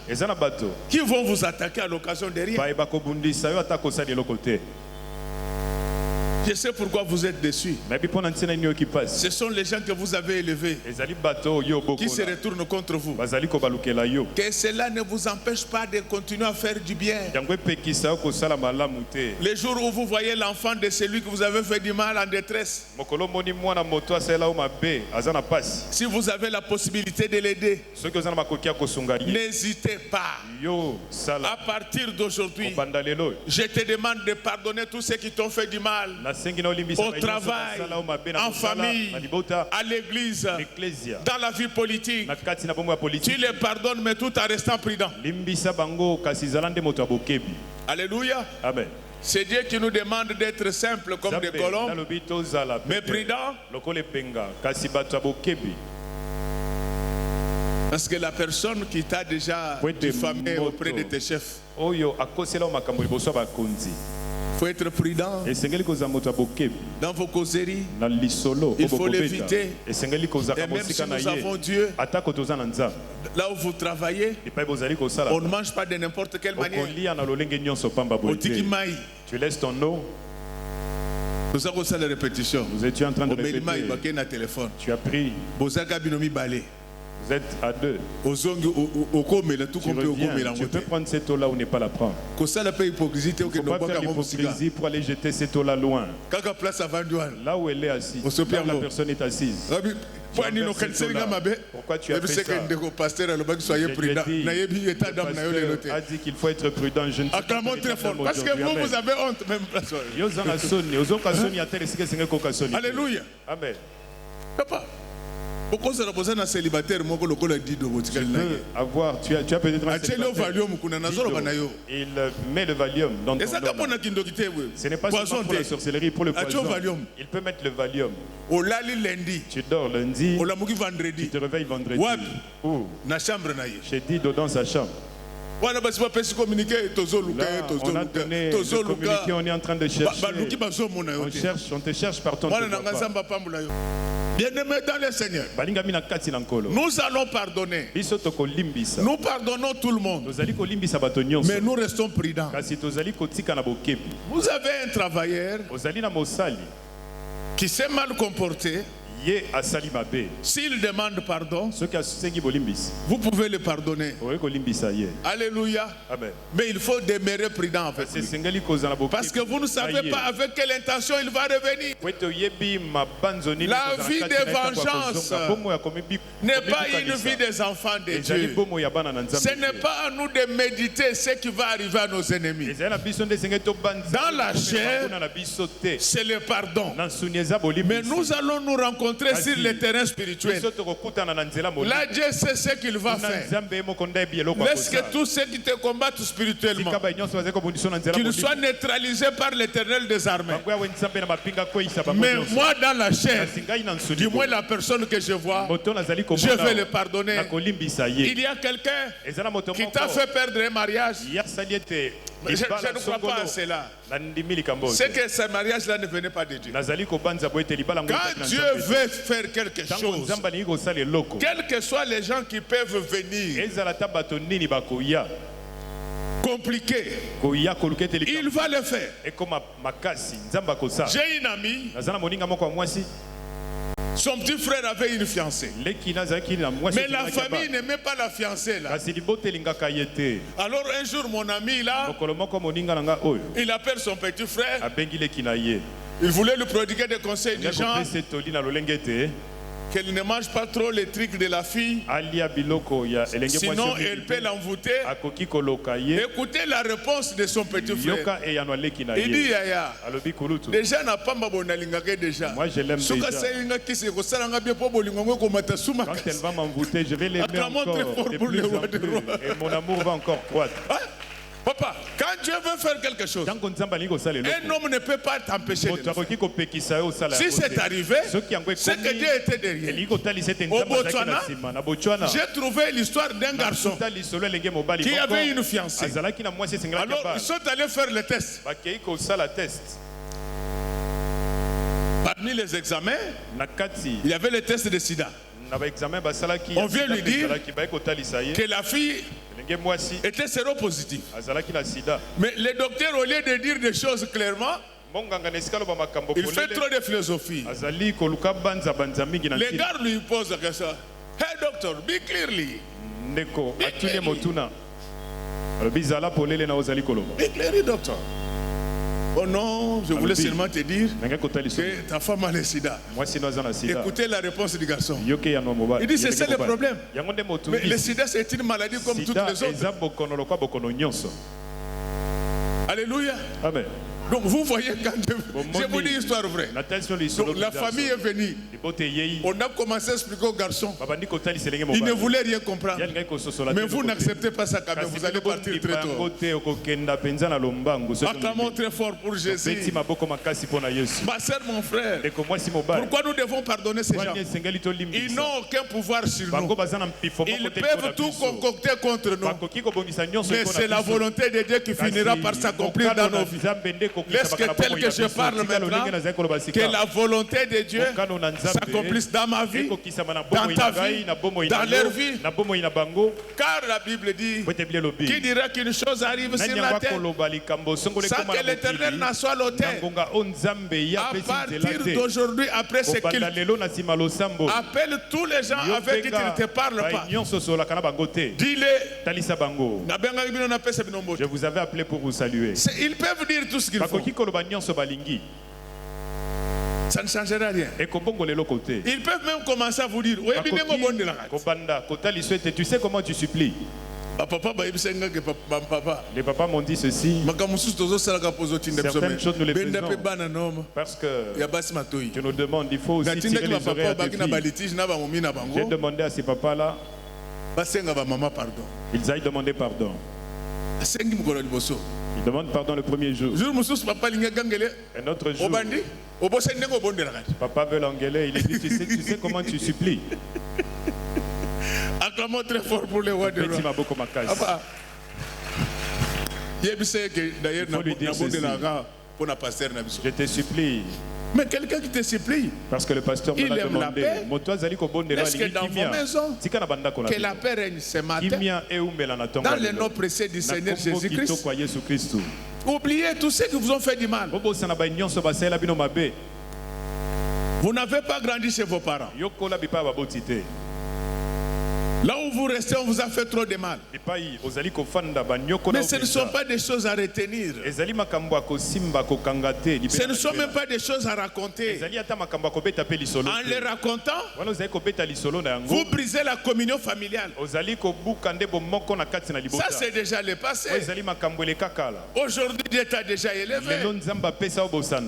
qui vont vous attaquer à l'occasion de rien. Je sais pourquoi vous êtes déçus. Ce sont les gens que vous avez élevés qui se retournent contre vous. Que cela ne vous empêche pas de continuer à faire du bien. Les jours où vous voyez l'enfant de celui que vous avez fait du mal en détresse, si vous avez la possibilité de l'aider, n'hésitez pas. À partir d'aujourd'hui, je te demande de pardonner tous ceux qui t'ont fait du mal. Au travail, en famille, à l'église, dans la vie politique. Tu les pardonnes, mais tout en restant prudent. Alléluia. Amen. C'est Dieu qui nous demande d'être simples comme des colombes, mais prudents. Parce que la personne qui t'a déjà diffamé auprès de tes chefs, il faut être prudent dans vos causeries. Il faut l'éviter. Et même si nous avons Dieu, là où vous travaillez, on ne mange pas de n'importe quelle manière. Tu laisses ton eau. Nous avons ça la répétition. Nous étions en train de répéter. Tu as pris. Vous êtes à deux. Tu peux prendre cette eau-là ou ne pas la prendre. Il ne faut pas faire l'hypocrisie pour aller jeter cette eau-là loin. Là où elle est assise, là où la personne est assise. Pourquoi tu as fait ça? A dit qu'il faut être prudent. Je ne sais pas. Parce que vous avez honte même. Alléluia. Amen. Papa. Tu peux avoir, tu as peut-être un célibataire. Il met le Valium dans ton eau. Ce n'est pas seulement pour la sorcellerie, pour le poison. Il peut mettre le Valium. Tu dors lundi, tu te réveilles vendredi. Où? J'ai dit dans sa chambre. On a donné de communiquer, on est en train de chercher. On te cherche par ton papa. Bien-aimés dans le Seigneur, nous allons pardonner. Nous pardonnons tout le monde. Mais nous restons prudents. Vous avez un travailleur qui s'est mal comporté. S'il demande pardon, vous pouvez le pardonner. Alléluia. Amen. Mais il faut demeurer prudent avec lui. Parce que vous ne savez pas avec quelle intention il va revenir. La vie de vengeance n'est pas une vie des enfants de Dieu. Ce n'est pas à nous de méditer ce qui va arriver à nos ennemis. Dans la chair, c'est le pardon. Mais nous allons nous rencontrer rencontrer sur le terrain spirituel, là Dieu sait ce qu'il va faire. Laisse que tous ceux qui te combattent spirituellement, qu'ils soient neutralisés par l'Éternel des armées. Mais moi dans la chair, du moins la personne que je vois, je vais le pardonner. Il y a quelqu'un qui t'a fait perdre un mariage. Je ne crois pas à cela. C'est que ce mariage-là ne venait pas de Dieu. Quand Dieu veut faire quelque chose, quels que soient les gens qui peuvent venir, compliqué, il va le faire. J'ai une amie, son petit frère avait une fiancée. Mais la famille n'aimait pas la fiancée là. Alors un jour mon ami là, il appelle son petit frère. Il voulait lui prodiguer des conseils du genre qu'elle ne mange pas trop les trucs de la fille, sinon elle peut l'envoûter. Écoutez la réponse de son petit frère. Il dit Yaya, déjà n'a pas mabonalingake déjà. Moi je l'aime déjà. Quand elle va m'envoûter, je vais l'aimer encore de plus en plus. Et mon amour va encore croître. Papa, quand Dieu veut faire quelque chose, un homme ne peut pas t'empêcher de le faire. Si c'est arrivé, c'est que Dieu était derrière. Au Botswana, j'ai trouvé l'histoire d'un garçon qui avait une fiancée. Alors ils sont allés faire le test. Parmi les examens, il y avait le test de sida. On vient lui dire que la fille était séropositive. Mais le docteur, au lieu de dire des choses clairement, il fait trop de philosophie. Les gars lui posent la question. Hey doctor, be clearly. Be clearly, doctor. Oh non, je voulais seulement te dire que ta femme a le sida. Écoutez la réponse du garçon. Il dit c'est ça le problème. Mais le sida c'est une maladie comme toutes les autres. Alléluia. Amen. Donc vous voyez quand je vous dis l'histoire vraie. Donc la famille est venue. On a commencé à expliquer au garçon. Il ne voulait rien comprendre. Mais vous n'acceptez pas ça quand même. Vous allez partir très tôt. Acclamons très fort pour Jésus. Ma soeur, mon frère, pourquoi nous devons pardonner ces gens? Ils n'ont aucun pouvoir sur nous. Ils peuvent tout concocter contre nous. Mais c'est la volonté de Dieu qui finira par s'accomplir dans nos vies. Laisse que tel que je parle maintenant, que la volonté de Dieu s'accomplisse dans ma vie, dans ta vie, dans leur vie. Car la Bible dit, qui dira qu'une chose arrive sur la terre sans que l'Éternel n'en soit l'auteur? À partir d'aujourd'hui, après ce qu'il appelle tous les gens avec qui tu ne te parles pas. Dis-le. Je vous avais appelé pour vous saluer. Ils peuvent dire tout ce qu'ils font. Ça ne changera rien. Ils peuvent même commencer à vous dire tu sais comment tu supplies. Les papas m'ont dit ceci. Certaines choses nous les faisons parce que tu nous demandes, il faut aussi tirer les oreilles à tes filles. J'ai demandé à ces papas-là, ils aillent demander pardon. Il demande pardon le premier jour. Un autre jour, papa veut l'engueuler. Il dit, tu sais comment tu supplies. Acclamons très fort pour les rois de roi. D'ailleurs, je te supplie. Mais quelqu'un qui te supplie, parce que le pasteur me l'a demandé. Est-ce que dans vos maisons, que la paix règne ce matin, dans les noms précieux du Seigneur Jésus-Christ? Oubliez tous ceux qui vous ont fait du mal. Vous n'avez pas grandi chez vos parents. Là où vous restez, on vous a fait trop de mal. Mais ce ne sont pas des choses à retenir. Ce ne sont même pas des choses à raconter. En les racontant, vous brisez la communion familiale. Ça, c'est déjà le passé. Aujourd'hui, Dieu t'a déjà élevé.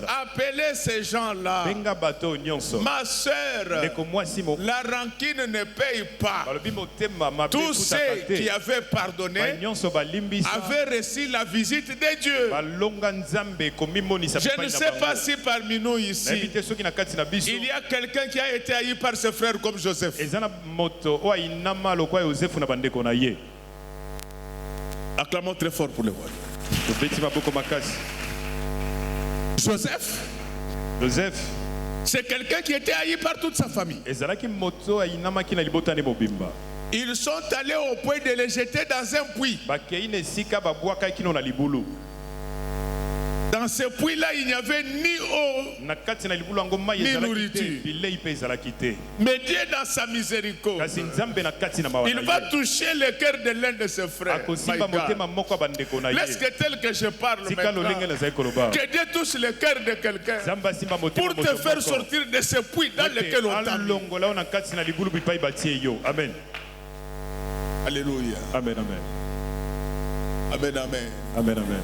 Appelez ces gens-là. Ma soeur, la rancune ne paye pas. Tous ceux qui avaient pardonné avaient reçu la visite de Dieu. Je ne sais pas si parmi nous ici, il y a quelqu'un qui a été haï par ses frères comme Joseph. Acclamons très fort pour le roi. Joseph, c'est quelqu'un qui était haï par toute sa famille. Ils sont allés au point de les jeter dans un puits. Dans ce puits-là, il n'y avait ni eau, ni nourriture. Mais Dieu, dans sa miséricorde, il va toucher le cœur de l'un de ses frères. Laisse que tel que je parle maintenant, que Dieu touche le cœur de quelqu'un pour te faire sortir de ce puits dans lequel on t'a mis. Amen. Alléluia. Amen, amen. Amen, amen. Amen, amen.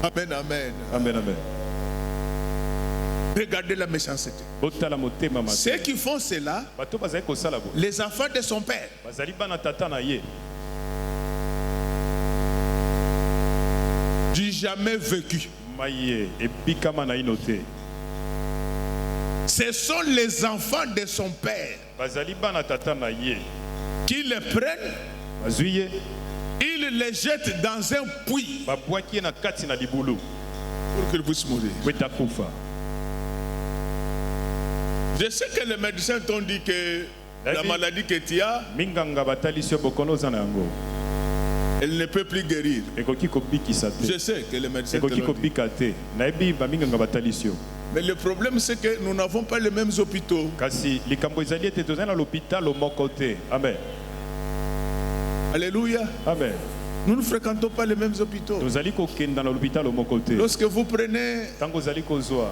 Amen, amen. Amen, amen. Regardez la méchanceté. Ceux qui font cela, les enfants de son père. Du jamais vécu. Ce sont les enfants de son père qui les prennent. Il les jette dans un puits pour qu'ils puissent mourir. Je sais que les médecins t'ont dit que la maladie que tu as, elle ne peut plus guérir. Je sais que les médecins te l'ont dit. Mais le problème, c'est que nous n'avons pas les mêmes hôpitaux. Amen. Alléluia. Amen. Nous ne fréquentons pas les mêmes hôpitaux. Lorsque vous prenez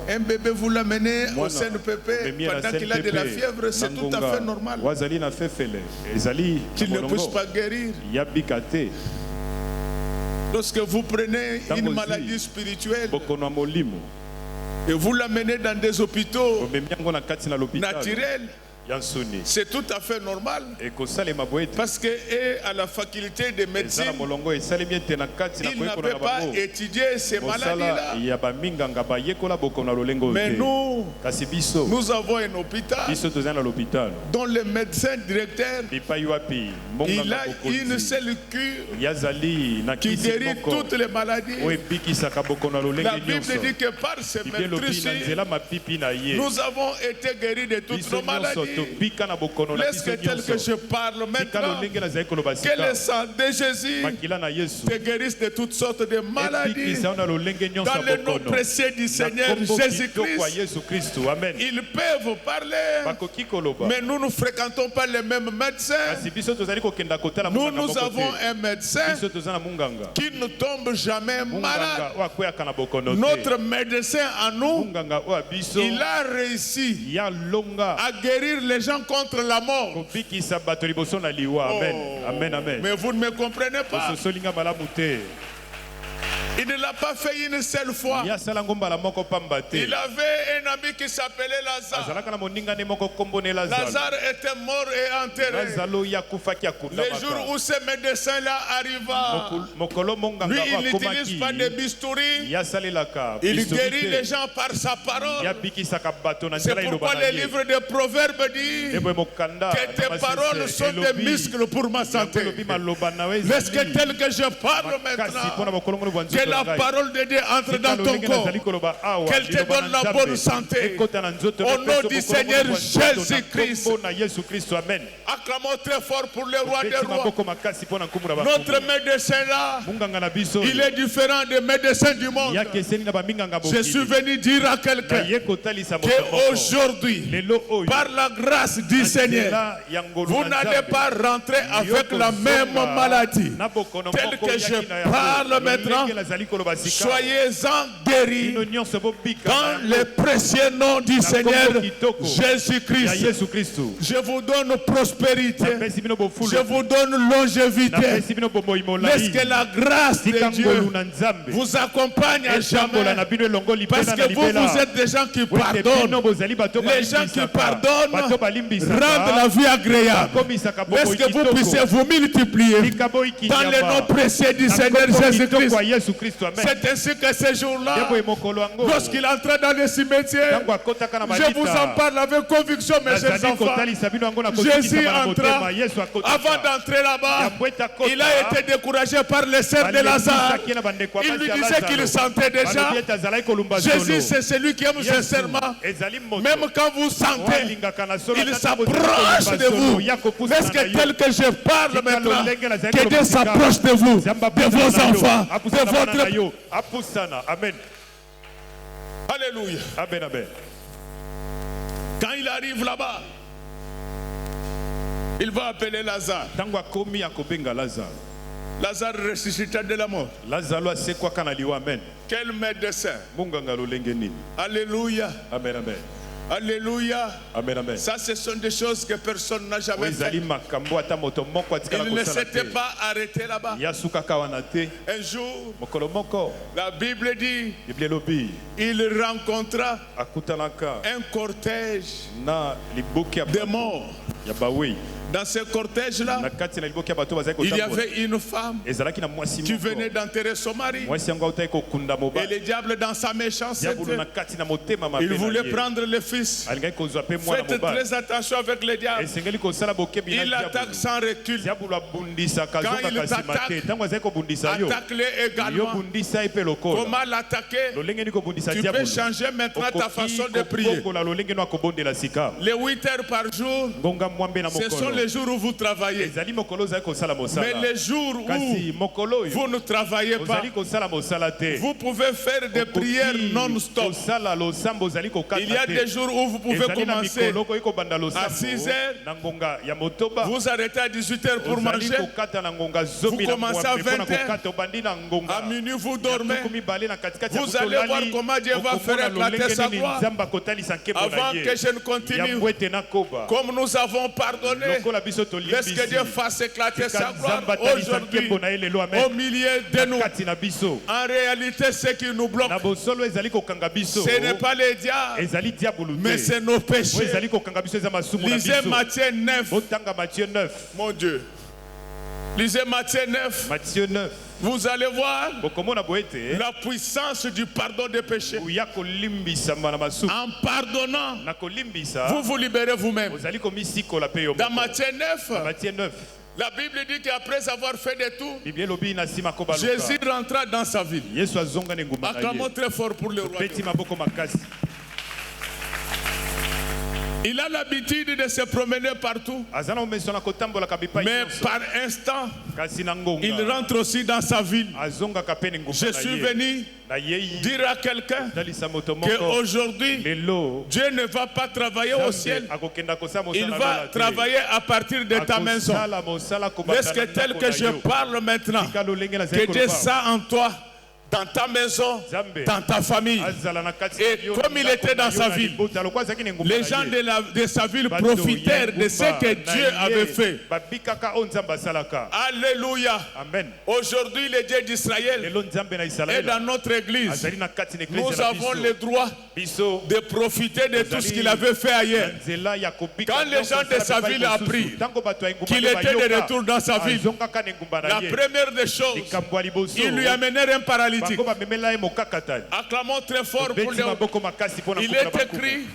un bébé, vous l'amenez au sein de pépé pendant qu'il a de la fièvre, c'est tout à fait normal. Qu'il ne puisse pas guérir. Lorsque vous prenez une maladie spirituelle et vous l'amenez dans des hôpitaux naturels, c'est tout à fait normal. Parce qu'à la faculté de médecine, il n'avait pas étudié ces maladies-là. Mais nous avons un hôpital dont le médecin directeur, il a une seule cure qui guérit toutes les maladies. La Bible dit que par ces meurtrissures, nous avons été guéris de toutes nos maladies. Laisse que tel que je parle maintenant, que le sang de Jésus te guérisse de toutes sortes de maladies dans le nom précieux du Seigneur Jésus-Christ. Ils peuvent parler, mais nous ne fréquentons pas les mêmes médecins. Nous avons un médecin qui ne tombe jamais malade. Notre médecin à nous, il a réussi à guérir les gens contre la mort. Mais vous ne me comprenez pas. Il ne l'a pas fait une seule fois. Il avait un ami qui s'appelait Lazare. Lazare était mort et enterré. Le jour où ce médecin-là arriva, lui, il n'utilise pas de bistouri. Il guérit les gens par sa parole. C'est pourquoi le livre des Proverbes dit que tes paroles sont des muscles pour ma santé. Est-ce que tel que je parle maintenant, que Que la parole de Dieu entre dans ton corps. Qu'elle te donne la bonne santé. Au nom du Seigneur Jésus-Christ. Acclamons très fort pour le roi des rois. Notre médecin là, il est différent des médecins du monde. Je suis venu dire à quelqu'un qu'aujourd'hui, par la grâce du Seigneur, vous n'allez pas rentrer avec la même maladie. Tel que je parle maintenant, soyez-en guéris dans le précieux nom du Seigneur Jésus-Christ. Je vous donne prospérité. Je vous donne longévité. Laisse que la grâce de Dieu vous accompagne à jamais. Parce que vous êtes des gens qui pardonnent. Les gens qui pardonnent rendent la vie agréable. Laisse que vous puissiez vous multiplier dans le nom précieux du Seigneur Jésus-Christ. C'est ainsi que ce jour-là, lorsqu'il entrait dans le cimetière, je vous en parle avec conviction, mes chers enfants. Jésus entra. Avant d'entrer là-bas, il a été découragé par les sœurs de Lazare. Il lui disait qu'il sentait déjà. Jésus, c'est celui qui aime sincèrement. Même quand vous sentez, il s'approche de vous. Est-ce que tel que je parle maintenant, que Dieu s'approche de vous, de vos enfants, de votre... Amen. Alléluia. Amen, amen. Quand il arrive là-bas, il va appeler Lazare. Lazare ressuscita de la mort. Quel médecin. Alléluia. Amen, amen. Alléluia. Amen, amen. Ça, ce sont des choses que personne n'a jamais fait. Il ne s'était pas arrêté là-bas. Un jour, la Bible dit, il rencontra un cortège de morts. Dans ce cortège-là, il y avait une femme qui venait d'enterrer son mari. Et le diable, dans sa méchanceté, il voulait prendre le fils. Faites très attention avec le diable. Il attaque sans recul. Quand il t'attaque, attaque-le également. Comment l'attaquer? Tu peux changer maintenant ta façon de prier. Les 8 heures par jour, ce sont les jours où vous travaillez. Mais les jours où vous ne travaillez pas, vous pouvez faire des prières non-stop. Il y a des jours où vous pouvez commencer à 6 heures, vous arrêtez à 18 heures pour manger, vous commencez à 20 heures, à minuit vous dormez. Vous allez voir comment Dieu va faire éclater sa gloire. Avant que je ne continue, comme nous avons pardonné, laisse que Dieu fasse éclater sa gloire aujourd'hui au milieu de nous. En réalité, ce qui nous bloque, ce n'est pas les diables, mais c'est nos péchés. Lisez Matthieu 9. Mon Dieu. Lisez Matthieu 9. Vous allez voir la puissance du pardon des péchés. En pardonnant, vous vous libérez vous-même. Dans Matthieu 9, la Bible dit qu'après avoir fait des tours, Jésus rentra dans sa ville. Acclamons très fort pour le roi. Il a l'habitude de se promener partout. Mais par instant, il rentre aussi dans sa ville. Je suis venu dire à quelqu'un qu'aujourd'hui, Dieu ne va pas travailler au ciel. Il va travailler à partir de ta maison. Est-ce que tel que je parle maintenant, que Dieu ça en toi, dans ta maison, dans ta famille. Et comme il était dans sa ville, les gens de sa ville profitèrent de ce que Dieu avait fait. Alléluia. Aujourd'hui, le Dieu d'Israël est dans notre église. Nous avons le droit de profiter de tout ce qu'il avait fait ailleurs. Quand les gens de sa ville ont appris qu'il était de retour dans sa ville, la première des choses, ils lui amenèrent un paralysé. paralytique. Acclamons très fort pour lui. Il est écrit,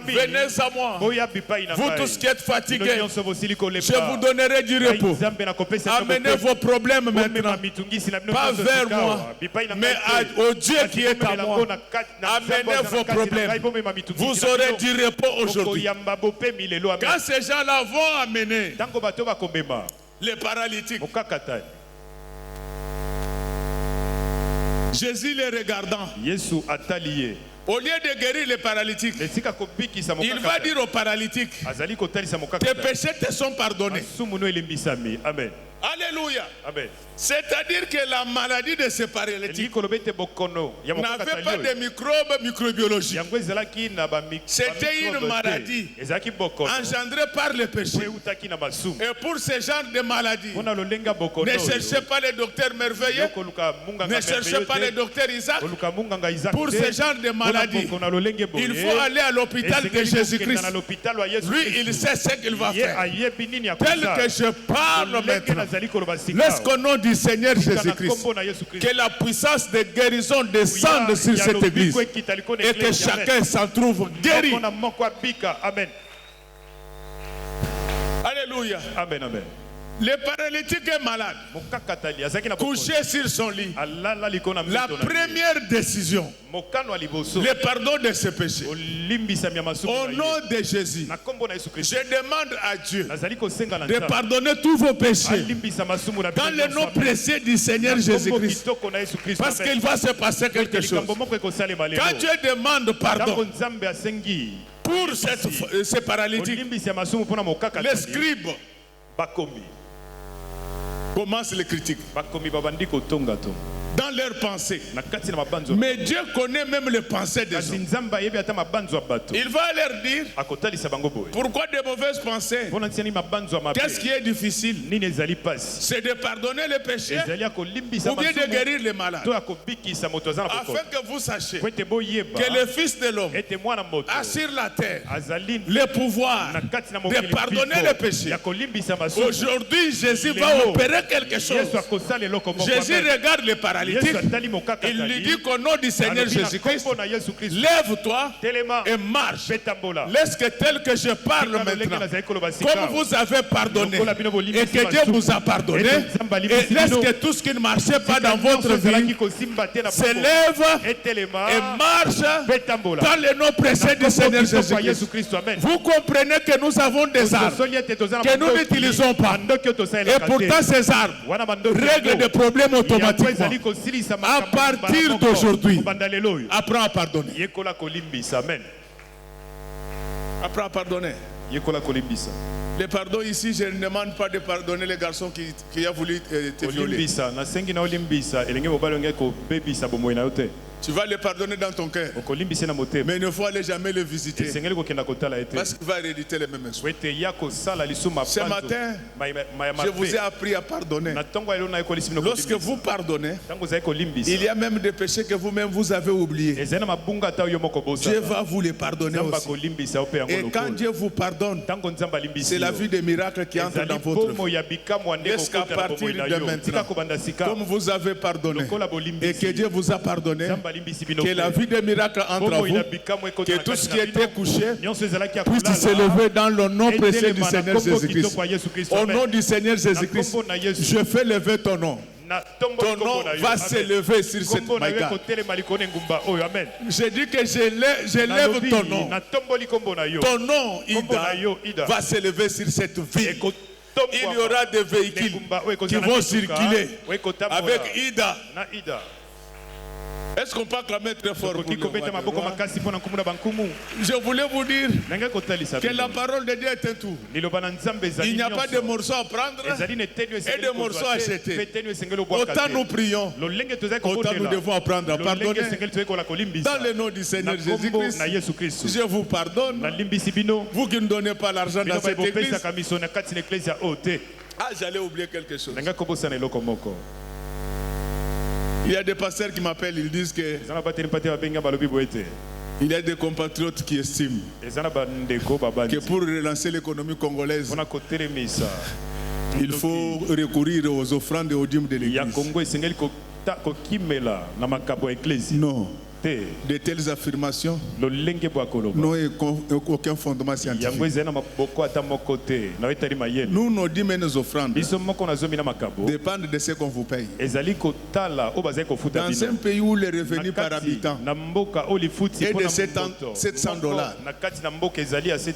venez à moi, vous tous qui êtes fatigués, je vous donnerai du repos. Amenez vos problèmes maintenant, pas vers moi, mais au Dieu qui est à moi. Amenez vos problèmes. Vous aurez du repos aujourd'hui. Quand ces gens-là vont amener les paralytiques, Jésus les regardant, au lieu de guérir les paralytiques, il va dire aux paralytiques, tes péchés te sont pardonnés. Amen. Alléluia. C'est-à-dire que la maladie de ces paralytiques n'avait pas de microbes microbiologiques. C'était une maladie engendrée par le péché. Et pour ce genre de maladie, ne cherchez pas les docteurs merveilleux, ne cherchez pas les docteurs Isaac. Pour ce genre de maladie, il faut aller à l'hôpital de Jésus-Christ. Lui, il sait ce qu'il va faire. Tel que je parle maintenant, lorsqu'au nom du Seigneur Jésus-Christ, que la puissance de guérison descende sur cette église et que chacun s'en trouve guéri. Amen. Alléluia. Amen, amen. Le paralytique est malade, couché sur son lit. La première décision, le pardon de ses péchés. Au nom de Jésus, je demande à Dieu de pardonner tous vos péchés dans le nom précieux du Seigneur Jésus-Christ, parce qu'il va se passer quelque chose. Quand Dieu demande pardon pour ces paralytiques, les scribes commencent les critiques dans leurs pensées. Mais Dieu connaît même les pensées des hommes. Il va leur dire pourquoi de mauvaises pensées. Qu'est-ce qui est difficile? C'est de pardonner les péchés ou bien de guérir les malades, afin que vous sachiez que le Fils de l'homme a sur la terre le pouvoir de pardonner les péchés. Aujourd'hui, Jésus va opérer quelque chose. Jésus regarde les paralytiques. Il lui dit qu'au nom du Seigneur Jésus-Christ, lève-toi et marche. Laisse que tel que je parle maintenant, comme vous avez pardonné et que Dieu vous a pardonné, et laisse que tout ce qui ne marchait pas dans votre vie se lève et marche dans le nom précieux du Seigneur Jésus-Christ. Vous comprenez que nous avons des armes que nous n'utilisons pas, et pourtant ces armes règlent des problèmes automatiquement. À partir d'aujourd'hui, apprends à pardonner. Apprends à pardonner. Le pardon ici, je ne demande pas de pardonner les garçons qui a voulu te violer. Tu vas le pardonner dans ton cœur. Mais il ne faut aller jamais le visiter, parce qu'il va héréditer les mêmes esprits. Ce matin, je vous ai appris à pardonner. Lorsque vous pardonnez, il y a même des péchés que vous-même vous avez oubliés. Dieu va vous les pardonner aussi. Et quand Dieu vous pardonne, c'est la vie des miracles qui entre dans votre vie. Est-ce qu'à partir de maintenant, comme vous avez pardonné et que Dieu vous a pardonné, que la vie des miracles entre vous, que tout ce qui était couché puisse s'élever dans le nom précieux du Seigneur Jésus-Christ. Au nom du Seigneur Jésus-Christ, je fais lever ton nom. Ton nom va s'élever sur cette maïga. Je dis que je lève ton nom. Ton nom, Ida, va s'élever sur cette ville. Il y aura des véhicules qui vont circuler avec Ida. Est-ce qu'on peut acclamer très fort pour le roi? Je voulais vous dire que la parole de Dieu est un tout. Il n'y a pas de morceaux à prendre et de morceaux à jeter. Autant nous prions, autant nous devons apprendre à pardonner. Dans le nom du Seigneur Jésus-Christ, je vous pardonne. Vous qui ne donnez pas l'argent dans cette église. Ah, j'allais oublier quelque chose. Il y a des pasteurs qui m'appellent, ils disent que il y a des compatriotes qui estiment que pour relancer l'économie congolaise, il faut recourir aux offrandes et aux dîmes de l'église. Non. De telles affirmations n'ont aucun fondement scientifique. Nous, nos dîmes et nos offrandes dépendent de ce qu'on vous paye. Dans un pays où les revenus par habitant est de $700,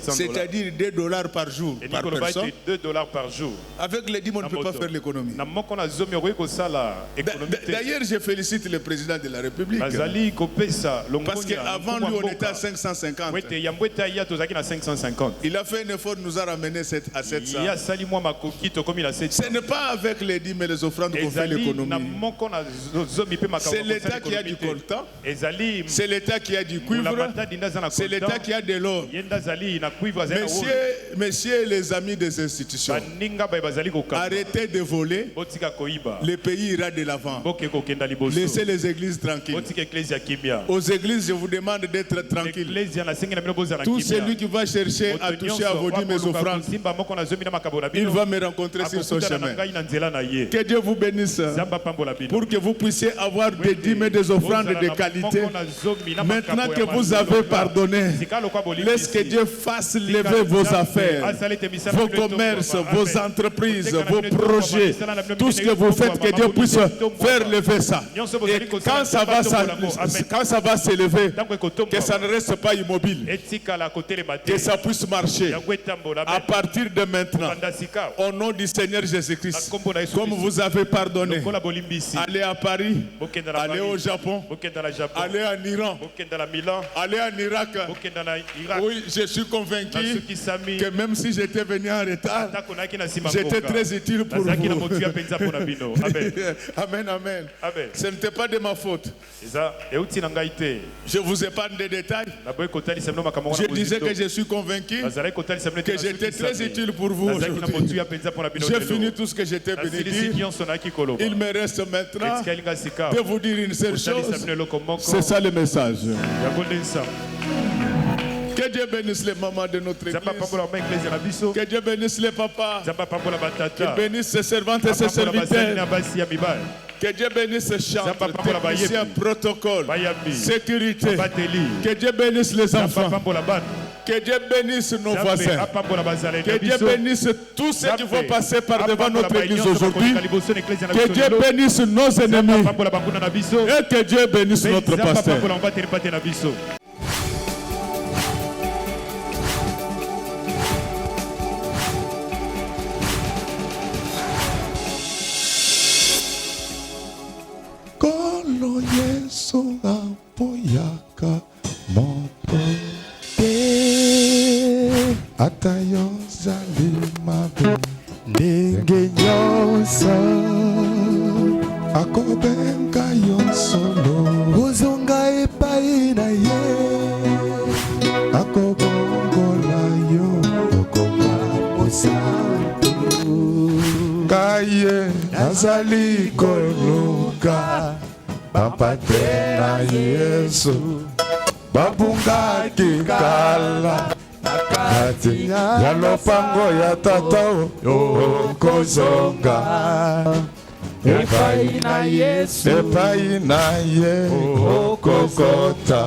c'est-à-dire $2 par jour par personne, avec les dîmes, on ne peut pas faire l'économie. D'ailleurs, je félicite le président de la République. Parce qu'avant lui, on était à 550. Il a fait un effort, nous a ramené à 700. Ce n'est pas avec les dîmes et les offrandes qu'on fait l'économie. C'est l'État qui a du coltan. C'est l'État qui a du cuivre. C'est l'État qui a de l'or. Messieurs les amis des institutions, arrêtez de voler. Le pays ira de l'avant. Laissez les églises tranquilles. Aux églises, je vous demande d'être tranquille. Tout celui qui va chercher à toucher à vos dîmes et offrandes, il va me rencontrer sur son chemin. Que Dieu vous bénisse pour que vous puissiez avoir des dîmes et des offrandes de qualité. Maintenant que vous avez pardonné, laisse que Dieu fasse lever vos affaires, vos commerces, vos entreprises, vos projets, tout ce que vous faites, que Dieu puisse faire lever ça. Et quand ça va s'élever, que ça ne reste pas immobile, que ça puisse marcher à partir de maintenant, au nom du Seigneur Jésus-Christ. Comme vous avez pardonné, allez à Paris, allez au Japon, allez en Iran, allez en Irak. Oui, je suis convaincu que même si j'étais venu en retard, j'étais très utile pour vous. Amen, amen. Ce n'était pas de ma faute. Je vous épargne des détails. Je disais que je suis convaincu que j'étais très utile pour vous aujourd'hui. J'ai fini tout ce que j'étais venu dire. Il me reste maintenant de vous dire une seule chose. C'est ça le message. Que Dieu bénisse les mamans de notre église. Que Dieu bénisse les papas. Que bénisse ses servantes et ses serviteurs. Que Dieu bénisse ces chambres, techniciens, protocole, sécurité. Que Dieu bénisse les enfants. Que Dieu bénisse nos voisins. Que Dieu bénisse tous ceux qui vont passer par devant notre église aujourd'hui. Que Dieu bénisse nos ennemis. Et que Dieu bénisse notre pasteur. Kolo Yesu apoyaka moto te atayo zalima ndenge nyonso akobenga yonsolo uzonga epai na ye akobongola yo okoma mosantu kaye nazali koluka papa te na Yesu babungaki kala nakati ya lopango ya tata okozonga epai na Yesu epai na ye okokota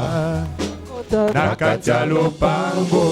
nakati ya lopango